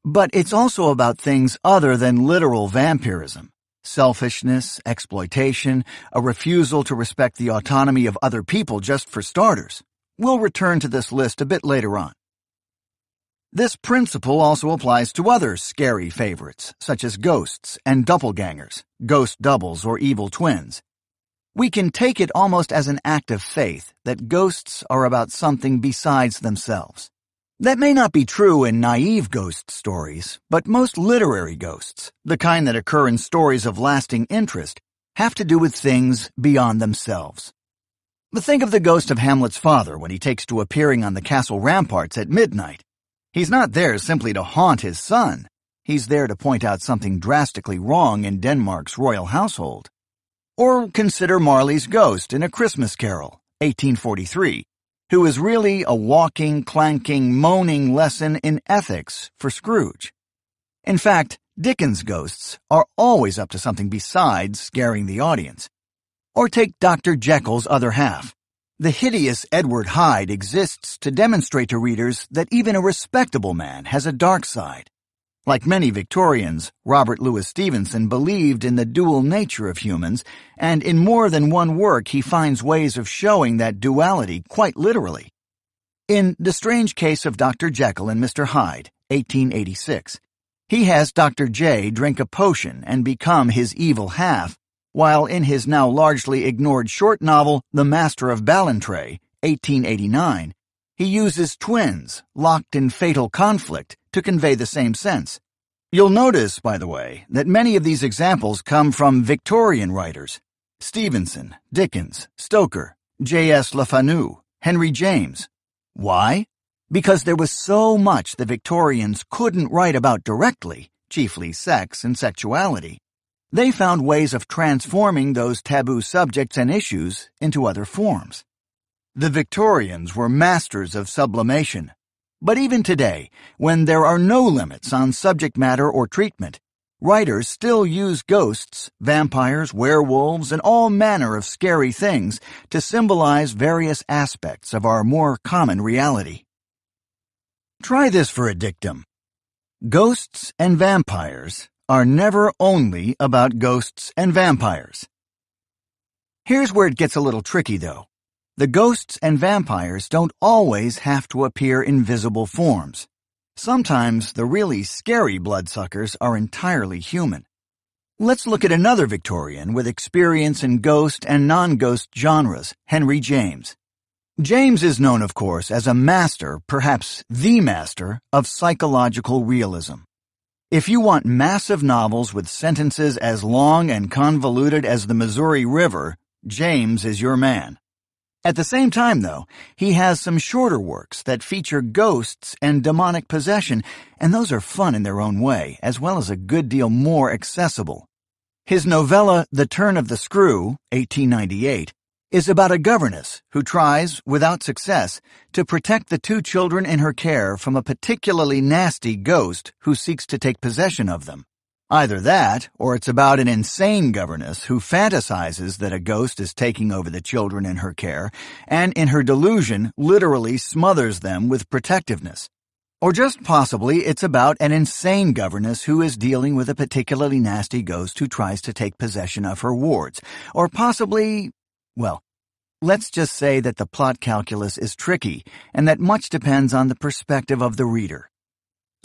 But it's also about things other than literal vampirism. Selfishness, exploitation, a refusal to respect the autonomy of other people just for starters. We'll return to this list a bit later on. This principle also applies to other scary favorites, such as ghosts and doppelgangers, ghost doubles or evil twins. We can take it almost as an act of faith that ghosts are about something besides themselves. That may not be true in naive ghost stories, but most literary ghosts, the kind that occur in stories of lasting interest, have to do with things beyond themselves. But think of the ghost of Hamlet's father when he takes to appearing on the castle ramparts at midnight. He's not there simply to haunt his son. He's there to point out something drastically wrong in Denmark's royal household. Or consider Marley's ghost in A Christmas Carol, 1843, who is really a walking, clanking, moaning lesson in ethics for Scrooge. In fact, Dickens' ghosts are always up to something besides scaring the audience. Or take Dr. Jekyll's other half. The hideous Edward Hyde exists to demonstrate to readers that even a respectable man has a dark side. Like many Victorians, Robert Louis Stevenson believed in the dual nature of humans, and in more than one work he finds ways of showing that duality quite literally. In The Strange Case of Dr. Jekyll and Mr. Hyde, 1886, he has Dr. J drink a potion and become his evil half, while in his now largely ignored short novel The Master of Ballantrae, 1889, he uses twins locked in fatal conflict to convey the same sense. You'll notice, by the way, that many of these examples come from Victorian writers: Stevenson, Dickens, Stoker, J.S. Le Fanu, Henry James. Why? Because there was so much the Victorians couldn't write about directly, chiefly sex and sexuality. They found ways of transforming those taboo subjects and issues into other forms. The Victorians were masters of sublimation. But even today, when there are no limits on subject matter or treatment, writers still use ghosts, vampires, werewolves, and all manner of scary things to symbolize various aspects of our more common reality. Try this for a dictum. Ghosts and vampires are never only about ghosts and vampires. Here's where it gets a little tricky, though. The ghosts and vampires don't always have to appear in visible forms. Sometimes the really scary bloodsuckers are entirely human. Let's look at another Victorian with experience in ghost and non-ghost genres, Henry James. James is known, of course, as a master, perhaps the master, of psychological realism. If you want massive novels with sentences as long and convoluted as the Missouri River, James is your man. At the same time, though, he has some shorter works that feature ghosts and demonic possession, and those are fun in their own way, as well as a good deal more accessible. His novella, The Turn of the Screw, 1898, is about a governess who tries, without success, to protect the two children in her care from a particularly nasty ghost who seeks to take possession of them. Either that, or it's about an insane governess who fantasizes that a ghost is taking over the children in her care, and in her delusion literally smothers them with protectiveness. Or just possibly it's about an insane governess who is dealing with a particularly nasty ghost who tries to take possession of her wards. Or possibly, well, let's just say that the plot calculus is tricky, and that much depends on the perspective of the reader.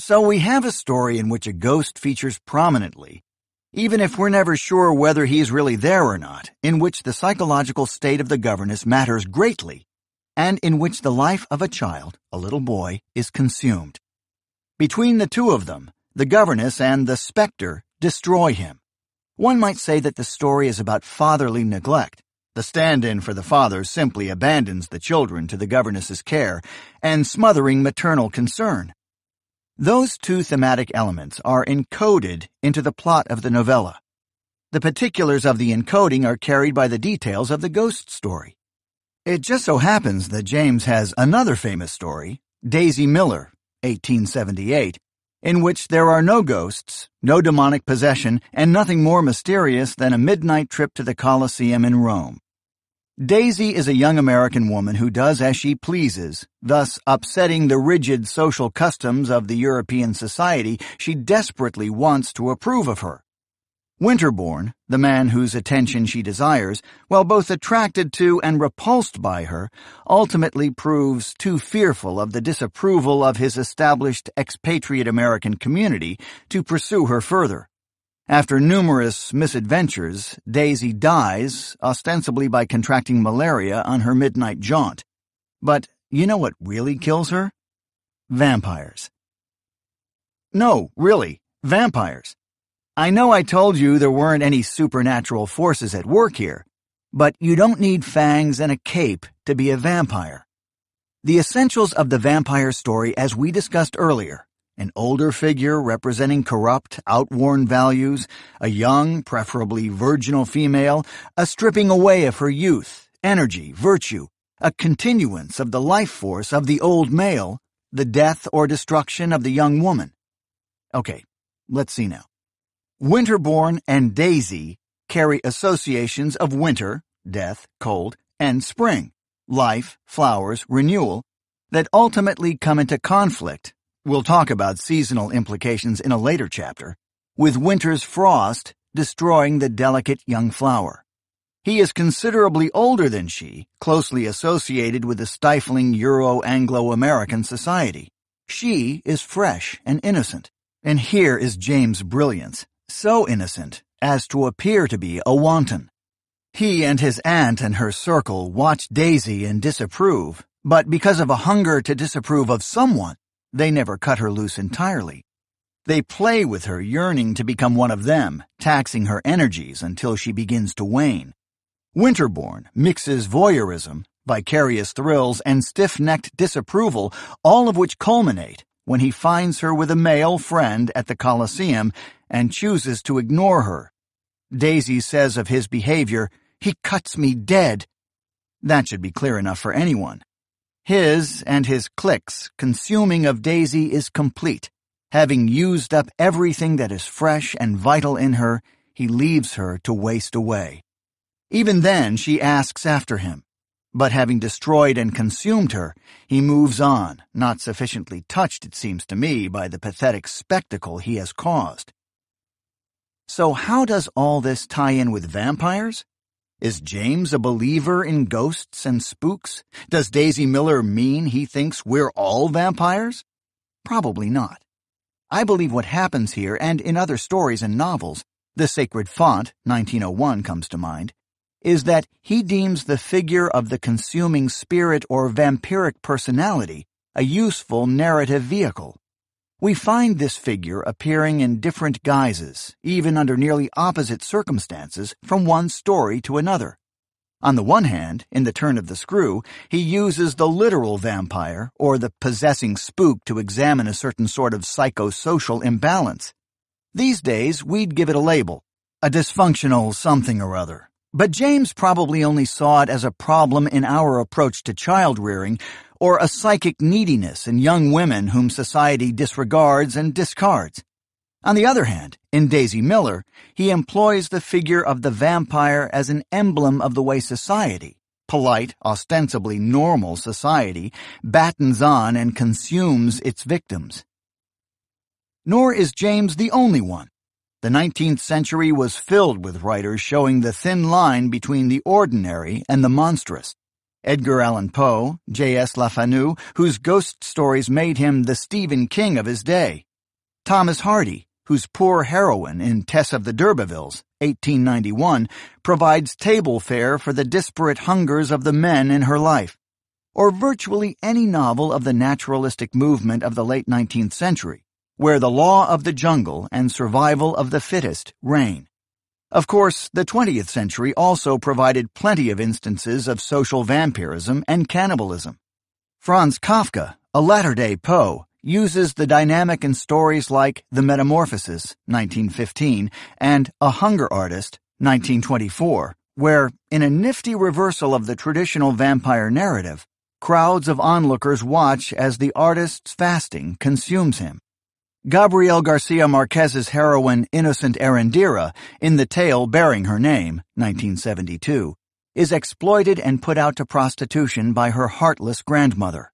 So we have a story in which a ghost features prominently, even if we're never sure whether he's really there or not, in which the psychological state of the governess matters greatly, and in which the life of a child, a little boy, is consumed. Between the two of them, the governess and the specter destroy him. One might say that the story is about fatherly neglect. The stand-in for the father simply abandons the children to the governess's care, and smothering maternal concern. Those two thematic elements are encoded into the plot of the novella. The particulars of the encoding are carried by the details of the ghost story. It just so happens that James has another famous story, Daisy Miller, 1878, in which there are no ghosts, no demonic possession, and nothing more mysterious than a midnight trip to the Colosseum in Rome. Daisy is a young American woman who does as she pleases, thus upsetting the rigid social customs of the European society she desperately wants to approve of her. Winterbourne, the man whose attention she desires, while both attracted to and repulsed by her, ultimately proves too fearful of the disapproval of his established expatriate American community to pursue her further. After numerous misadventures, Daisy dies, ostensibly by contracting malaria on her midnight jaunt. But you know what really kills her? Vampires. No, really, vampires. I know I told you there weren't any supernatural forces at work here, but you don't need fangs and a cape to be a vampire. The essentials of the vampire story, as we discussed earlier: an older figure representing corrupt, outworn values, a young, preferably virginal female, a stripping away of her youth, energy, virtue, a continuance of the life force of the old male, the death or destruction of the young woman. Okay, let's see now. Winterborn and Daisy carry associations of winter, death, cold, and spring, life, flowers, renewal, that ultimately come into conflict. We'll talk about seasonal implications in a later chapter, with winter's frost destroying the delicate young flower. He is considerably older than she, closely associated with the stifling Euro-Anglo-American society. She is fresh and innocent. And here is James' brilliance, so innocent as to appear to be a wanton. He and his aunt and her circle watch Daisy and disapprove, but because of a hunger to disapprove of someone, they never cut her loose entirely. They play with her, yearning to become one of them, taxing her energies until she begins to wane. Winterborn mixes voyeurism, vicarious thrills, and stiff-necked disapproval, all of which culminate when he finds her with a male friend at the Colosseum and chooses to ignore her. Daisy says of his behavior, "He cuts me dead." That should be clear enough for anyone. His and his clique's consuming of Daisy is complete. Having used up everything that is fresh and vital in her, he leaves her to waste away. Even then, she asks after him. But having destroyed and consumed her, he moves on, not sufficiently touched, it seems to me, by the pathetic spectacle he has caused. So how does all this tie in with vampires? Is James a believer in ghosts and spooks? Does Daisy Miller mean he thinks we're all vampires? Probably not. I believe what happens here, and in other stories and novels, The Sacred Font, 1901, comes to mind, is that he deems the figure of the consuming spirit or vampiric personality a useful narrative vehicle. We find this figure appearing in different guises, even under nearly opposite circumstances, from one story to another. On the one hand, in The Turn of the Screw, he uses the literal vampire or the possessing spook to examine a certain sort of psychosocial imbalance. These days, we'd give it a label, a dysfunctional something or other. But James probably only saw it as a problem in our approach to child-rearing, or a psychic neediness in young women whom society disregards and discards. On the other hand, in Daisy Miller, he employs the figure of the vampire as an emblem of the way society, polite, ostensibly normal society, battens on and consumes its victims. Nor is James the only one. The 19th century was filled with writers showing the thin line between the ordinary and the monstrous. Edgar Allan Poe, J.S. Le Fanu, whose ghost stories made him the Stephen King of his day. Thomas Hardy, whose poor heroine in Tess of the D'Urbervilles, 1891, provides table fare for the disparate hungers of the men in her life. Or virtually any novel of the naturalistic movement of the late 19th century, where the law of the jungle and survival of the fittest reign. Of course, the 20th century also provided plenty of instances of social vampirism and cannibalism. Franz Kafka, a latter-day Poe, uses the dynamic in stories like The Metamorphosis, 1915, and A Hunger Artist, 1924, where, in a nifty reversal of the traditional vampire narrative, crowds of onlookers watch as the artist's fasting consumes him. Gabriel Garcia Marquez's heroine Innocent Erendira, in the tale bearing her name, 1972, is exploited and put out to prostitution by her heartless grandmother.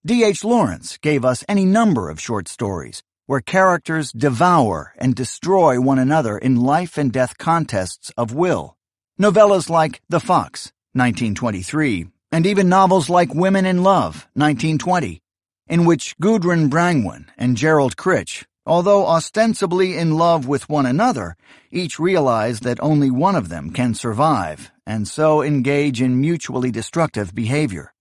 D.H. Lawrence gave us any number of short stories where characters devour and destroy one another in life and death contests of will. Novellas like The Fox, 1923, and even novels like Women in Love, 1920, in which Gudrun Brangwyn and Gerald Critch, Although ostensibly in love with one another, each realize that only one of them can survive, and so engage in mutually destructive behavior.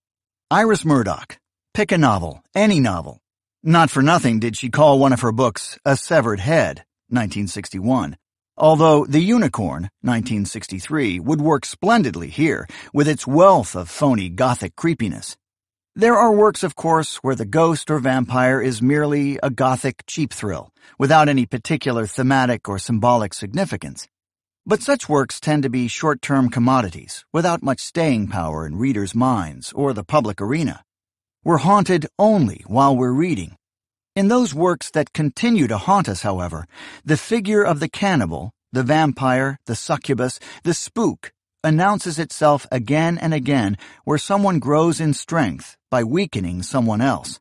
Iris Murdoch. Pick a novel, any novel. Not for nothing did she call one of her books A Severed Head, 1961, although The Unicorn, 1963, would work splendidly here with its wealth of phony gothic creepiness. There are works, of course, where the ghost or vampire is merely a gothic cheap thrill, without any particular thematic or symbolic significance. But such works tend to be short-term commodities, without much staying power in readers' minds or the public arena. We're haunted only while we're reading. In those works that continue to haunt us, however, the figure of the cannibal, the vampire, the succubus, the spook, announces itself again and again where someone grows in strength by weakening someone else.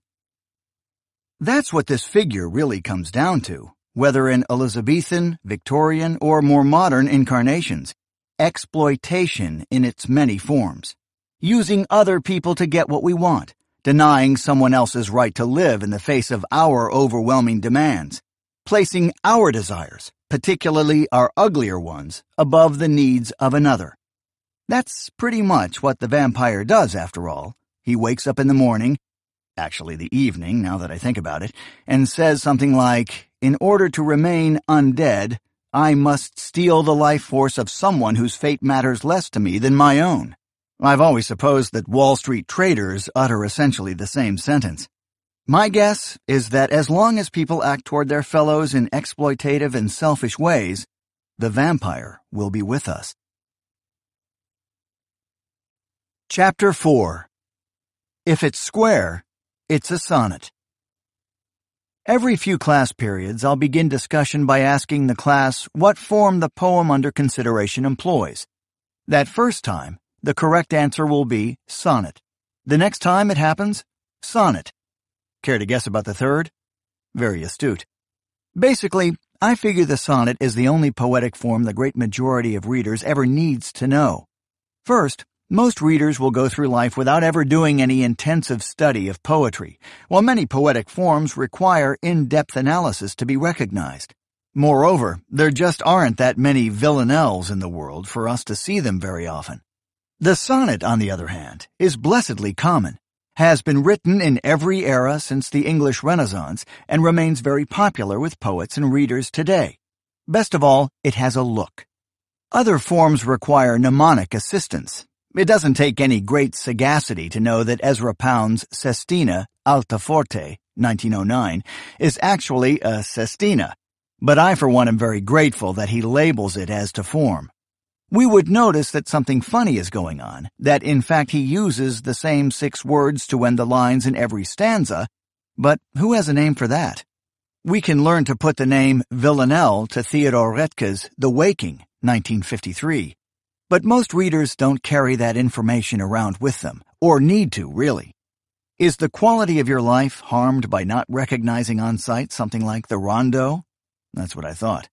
That's what this figure really comes down to, whether in Elizabethan, Victorian, or more modern incarnations. Exploitation in its many forms. Using other people to get what we want, denying someone else's right to live in the face of our overwhelming demands, placing our desires, particularly our uglier ones, above the needs of another. That's pretty much what the vampire does, after all. He wakes up in the morning, actually the evening, now that I think about it, and says something like, "In order to remain undead, I must steal the life force of someone whose fate matters less to me than my own." I've always supposed that Wall Street traders utter essentially the same sentence. My guess is that as long as people act toward their fellows in exploitative and selfish ways, the vampire will be with us. Chapter 4. If it's square, it's a sonnet. Every few class periods, I'll begin discussion by asking the class what form the poem under consideration employs. That first time, the correct answer will be sonnet. The next time it happens, sonnet. Care to guess about the third? Very astute. Basically, I figure the sonnet is the only poetic form the great majority of readers ever needs to know. First, most readers will go through life without ever doing any intensive study of poetry, while many poetic forms require in-depth analysis to be recognized. Moreover, there just aren't that many villanelles in the world for us to see them very often. The sonnet, on the other hand, is blessedly common, has been written in every era since the English Renaissance, and remains very popular with poets and readers today. Best of all, it has a look. Other forms require mnemonic assistance. It doesn't take any great sagacity to know that Ezra Pound's Sestina Altaforte, 1909, is actually a sestina, but I for one am very grateful that he labels it as to form. We would notice that something funny is going on, that in fact he uses the same 6 words to end the lines in every stanza, but who has a name for that? We can learn to put the name villanelle to Theodore Roethke's The Waking, 1953. But most readers don't carry that information around with them, or need to, really. Is the quality of your life harmed by not recognizing on sight something like the rondo? That's what I thought.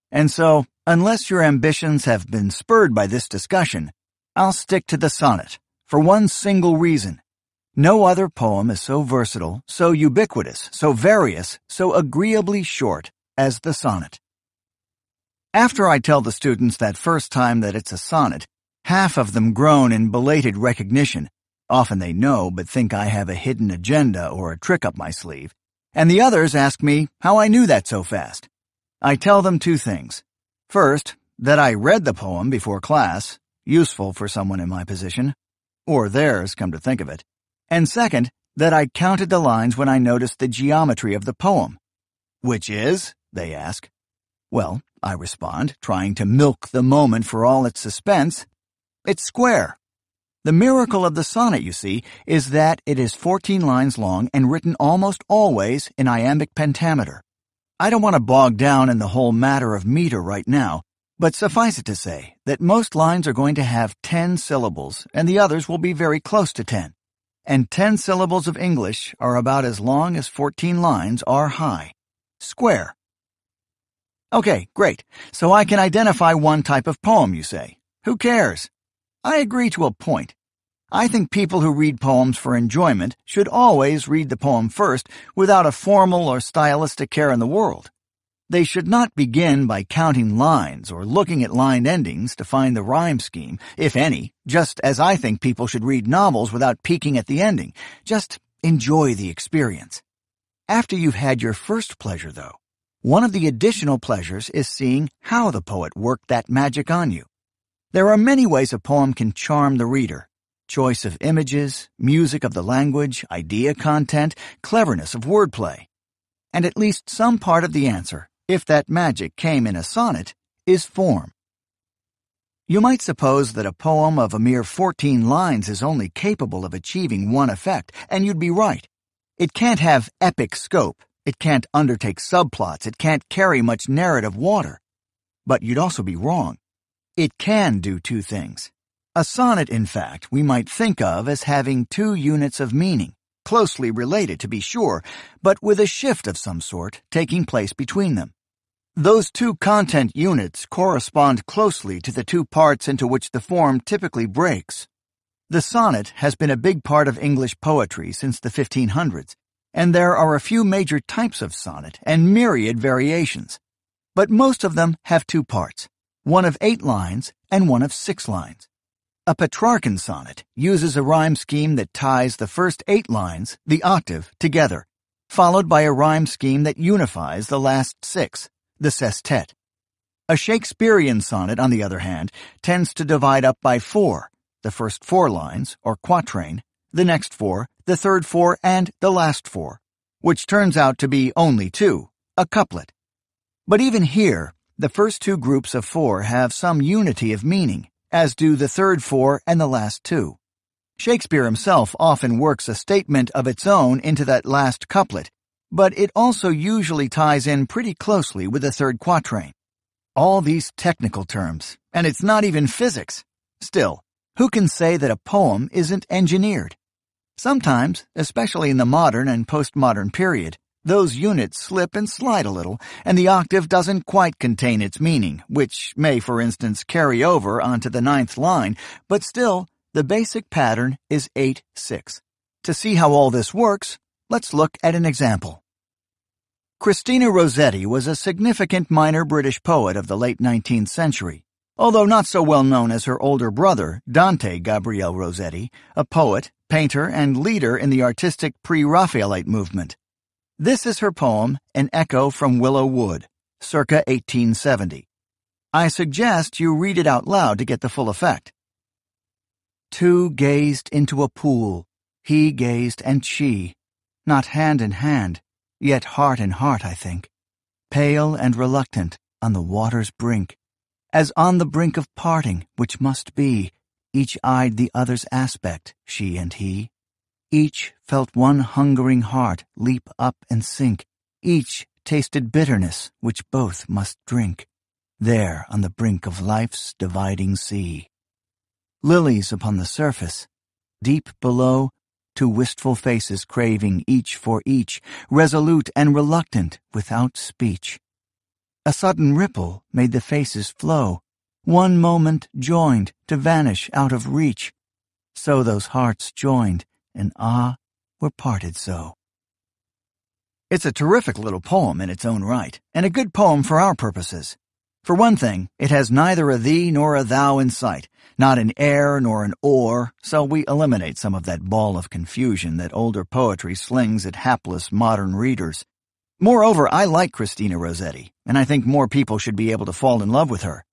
And so, unless your ambitions have been spurred by this discussion, I'll stick to the sonnet, for one single reason. No other poem is so versatile, so ubiquitous, so various, so agreeably short as the sonnet. After I tell the students that first time that it's a sonnet, half of them groan in belated recognition. Often they know but think I have a hidden agenda or a trick up my sleeve. And the others ask me how I knew that so fast. I tell them 2 things. First, that I read the poem before class, useful for someone in my position, or theirs, come to think of it. And second, that I counted the lines when I noticed the geometry of the poem. Which is? They ask. Well, I respond, trying to milk the moment for all its suspense. It's square. The miracle of the sonnet, you see, is that it is 14 lines long and written almost always in iambic pentameter. I don't want to bog down in the whole matter of meter right now, but suffice it to say that most lines are going to have 10 syllables and the others will be very close to 10. And 10 syllables of English are about as long as 14 lines are high. Square. Okay, great. So I can identify one type of poem, you say. Who cares? I agree to a point. I think people who read poems for enjoyment should always read the poem first without a formal or stylistic care in the world. They should not begin by counting lines or looking at line endings to find the rhyme scheme, if any, just as I think people should read novels without peeking at the ending. Just enjoy the experience. After you've had your first pleasure, though, one of the additional pleasures is seeing how the poet worked that magic on you. There are many ways a poem can charm the reader. Choice of images, music of the language, idea content, cleverness of wordplay. And at least some part of the answer, if that magic came in a sonnet, is form. You might suppose that a poem of a mere 14 lines is only capable of achieving one effect, and you'd be right. It can't have epic scope, it can't undertake subplots, it can't carry much narrative water. But you'd also be wrong. It can do two things. A sonnet, in fact, we might think of as having two units of meaning, closely related to be sure, but with a shift of some sort taking place between them. Those two content units correspond closely to the two parts into which the form typically breaks. The sonnet has been a big part of English poetry since the 1500s, and there are a few major types of sonnet and myriad variations. But most of them have two parts, one of 8 lines and one of 6 lines. A Petrarchan sonnet uses a rhyme scheme that ties the first 8 lines, the octave, together, followed by a rhyme scheme that unifies the last 6, the sestet. A Shakespearean sonnet, on the other hand, tends to divide up by 4, the first 4 lines, or quatrain, the next 4, the third 4, and the last 4, which turns out to be only 2, a couplet. But even here, the first 2 groups of 4 have some unity of meaning, as do the third 4 and the last 2. Shakespeare himself often works a statement of its own into that last couplet, but it also usually ties in pretty closely with the third quatrain. All these technical terms, and it's not even physics. Still, who can say that a poem isn't engineered? Sometimes, especially in the modern and postmodern period, those units slip and slide a little, and the octave doesn't quite contain its meaning, which may, for instance, carry over onto the 9th line, but still, the basic pattern is 8-6. To see how all this works, let's look at an example. Christina Rossetti was a significant minor British poet of the late 19th century, although not so well known as her older brother, Dante Gabriel Rossetti, a poet, painter, and leader in the artistic pre-Raphaelite movement. This is her poem, An Echo from Willow Wood, circa 1870. I suggest you read it out loud to get the full effect. Two gazed into a pool, he gazed and she, not hand in hand, yet heart in heart, I think, pale and reluctant on the water's brink, as on the brink of parting which must be, each eyed the other's aspect, she and he. Each felt one hungering heart leap up and sink, each tasted bitterness which both must drink, there on the brink of life's dividing sea. Lilies upon the surface, deep below, 2 wistful faces craving each for each, resolute and reluctant without speech. A sudden ripple made the faces flow, one moment joined to vanish out of reach. So those hearts joined, and were parted so. It's a terrific little poem in its own right, and a good poem for our purposes. For one thing, it has neither a thee nor a thou in sight, not an er nor an or, so we eliminate some of that ball of confusion that older poetry slings at hapless modern readers. Moreover, I like Christina Rossetti, and I think more people should be able to fall in love with her.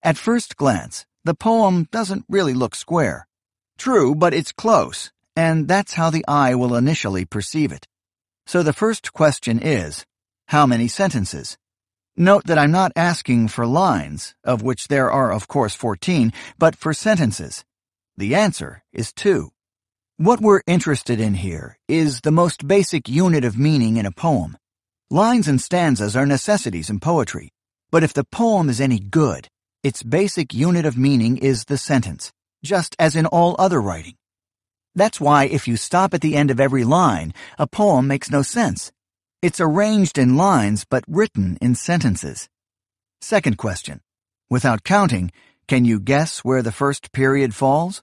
At first glance, the poem doesn't really look square. True, but it's close, and that's how the eye will initially perceive it. So the first question is, how many sentences? Note that I'm not asking for lines, of which there are of course 14, but for sentences. The answer is 2. What we're interested in here is the most basic unit of meaning in a poem. Lines and stanzas are necessities in poetry, but if the poem is any good, its basic unit of meaning is the sentence, just as in all other writing. That's why if you stop at the end of every line, a poem makes no sense. It's arranged in lines but written in sentences. Second question. Without counting, can you guess where the first period falls?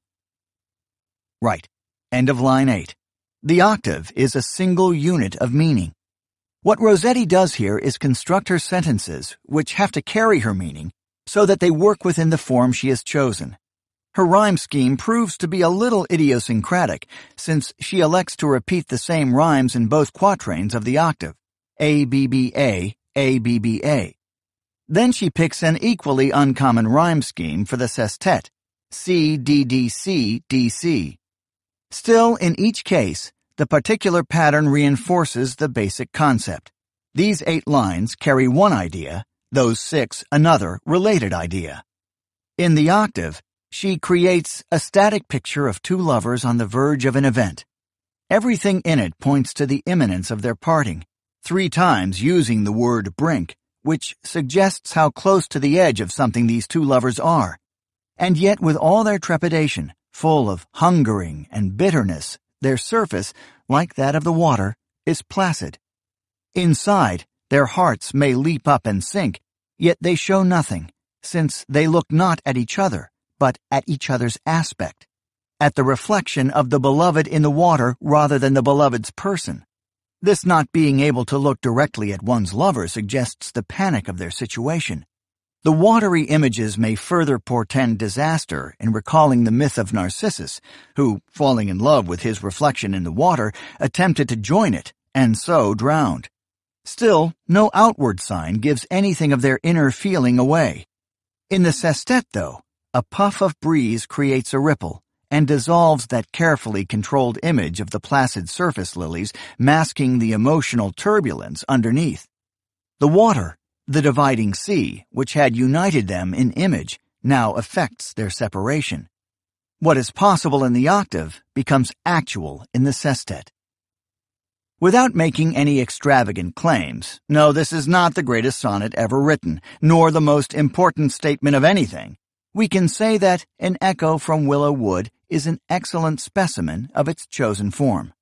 Right. End of line 8. The octave is a single unit of meaning. What Rossetti does here is construct her sentences, which have to carry her meaning, so that they work within the form she has chosen. Her rhyme scheme proves to be a little idiosyncratic, since she elects to repeat the same rhymes in both quatrains of the octave, A-B-B-A, A-B-B-A. Then she picks an equally uncommon rhyme scheme for the sestet, C-D-D-C-D-C. Still, in each case, the particular pattern reinforces the basic concept. These 8 lines carry one idea, those 6 another related idea. In the octave, she creates a static picture of 2 lovers on the verge of an event. Everything in it points to the imminence of their parting, 3 times using the word brink, which suggests how close to the edge of something these 2 lovers are. And yet, with all their trepidation, full of hungering and bitterness, their surface, like that of the water, is placid. Inside, their hearts may leap up and sink, yet they show nothing, since they look not at each other, but at each other's aspect, at the reflection of the beloved in the water rather than the beloved's person. This not being able to look directly at one's lover suggests the panic of their situation. The watery images may further portend disaster in recalling the myth of Narcissus, who, falling in love with his reflection in the water, attempted to join it, and so drowned. Still, no outward sign gives anything of their inner feeling away. In the sestet, though, a puff of breeze creates a ripple, and dissolves that carefully controlled image of the placid surface lilies, masking the emotional turbulence underneath. The water, the dividing sea, which had united them in image, now affects their separation. What is possible in the octave becomes actual in the sestet. Without making any extravagant claims, no, this is not the greatest sonnet ever written, nor the most important statement of anything, we can say that An Echo from Willow Wood is an excellent specimen of its chosen form.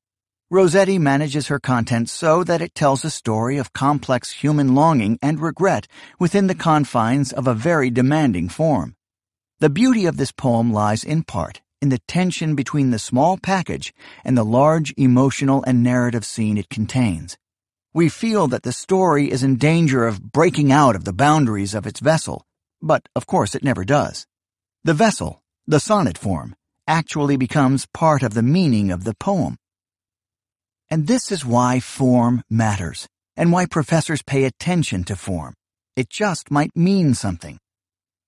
Rossetti manages her content so that it tells a story of complex human longing and regret within the confines of a very demanding form. The beauty of this poem lies in part in the tension between the small package and the large emotional and narrative scene it contains. We feel that the story is in danger of breaking out of the boundaries of its vessel, but of course it never does. The vessel, the sonnet form, actually becomes part of the meaning of the poem. And this is why form matters, and why professors pay attention to form. It just might mean something.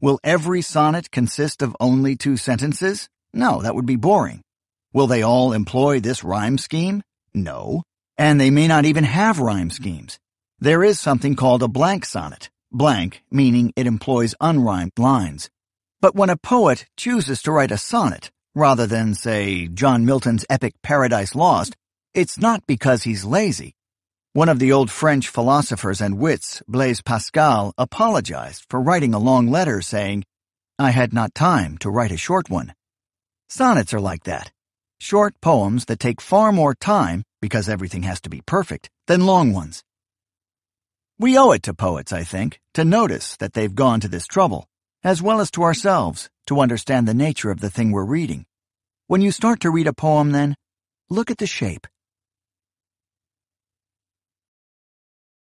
Will every sonnet consist of only 2 sentences? No, that would be boring. Will they all employ this rhyme scheme? No. And they may not even have rhyme schemes. There is something called a blank sonnet, blank meaning it employs unrhymed lines. But when a poet chooses to write a sonnet, rather than, say, John Milton's epic Paradise Lost, it's not because he's lazy. One of the old French philosophers and wits, Blaise Pascal, apologized for writing a long letter saying, "I had not time to write a short one." Sonnets are like that. Short poems that take far more time, because everything has to be perfect, than long ones. We owe it to poets, I think, to notice that they've gone to this trouble, as well as to ourselves, to understand the nature of the thing we're reading. When you start to read a poem, then, look at the shape.